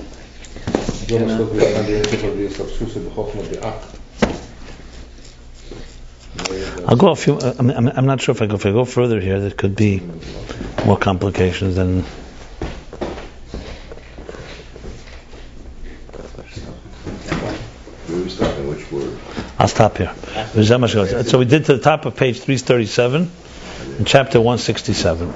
[SPEAKER 1] I'll go a few. I'm not sure if I go further here. There could be more complications than.
[SPEAKER 3] Where are we stopping? Which word?
[SPEAKER 1] I'll stop here. So we did to the top of page 337 in chapter 167.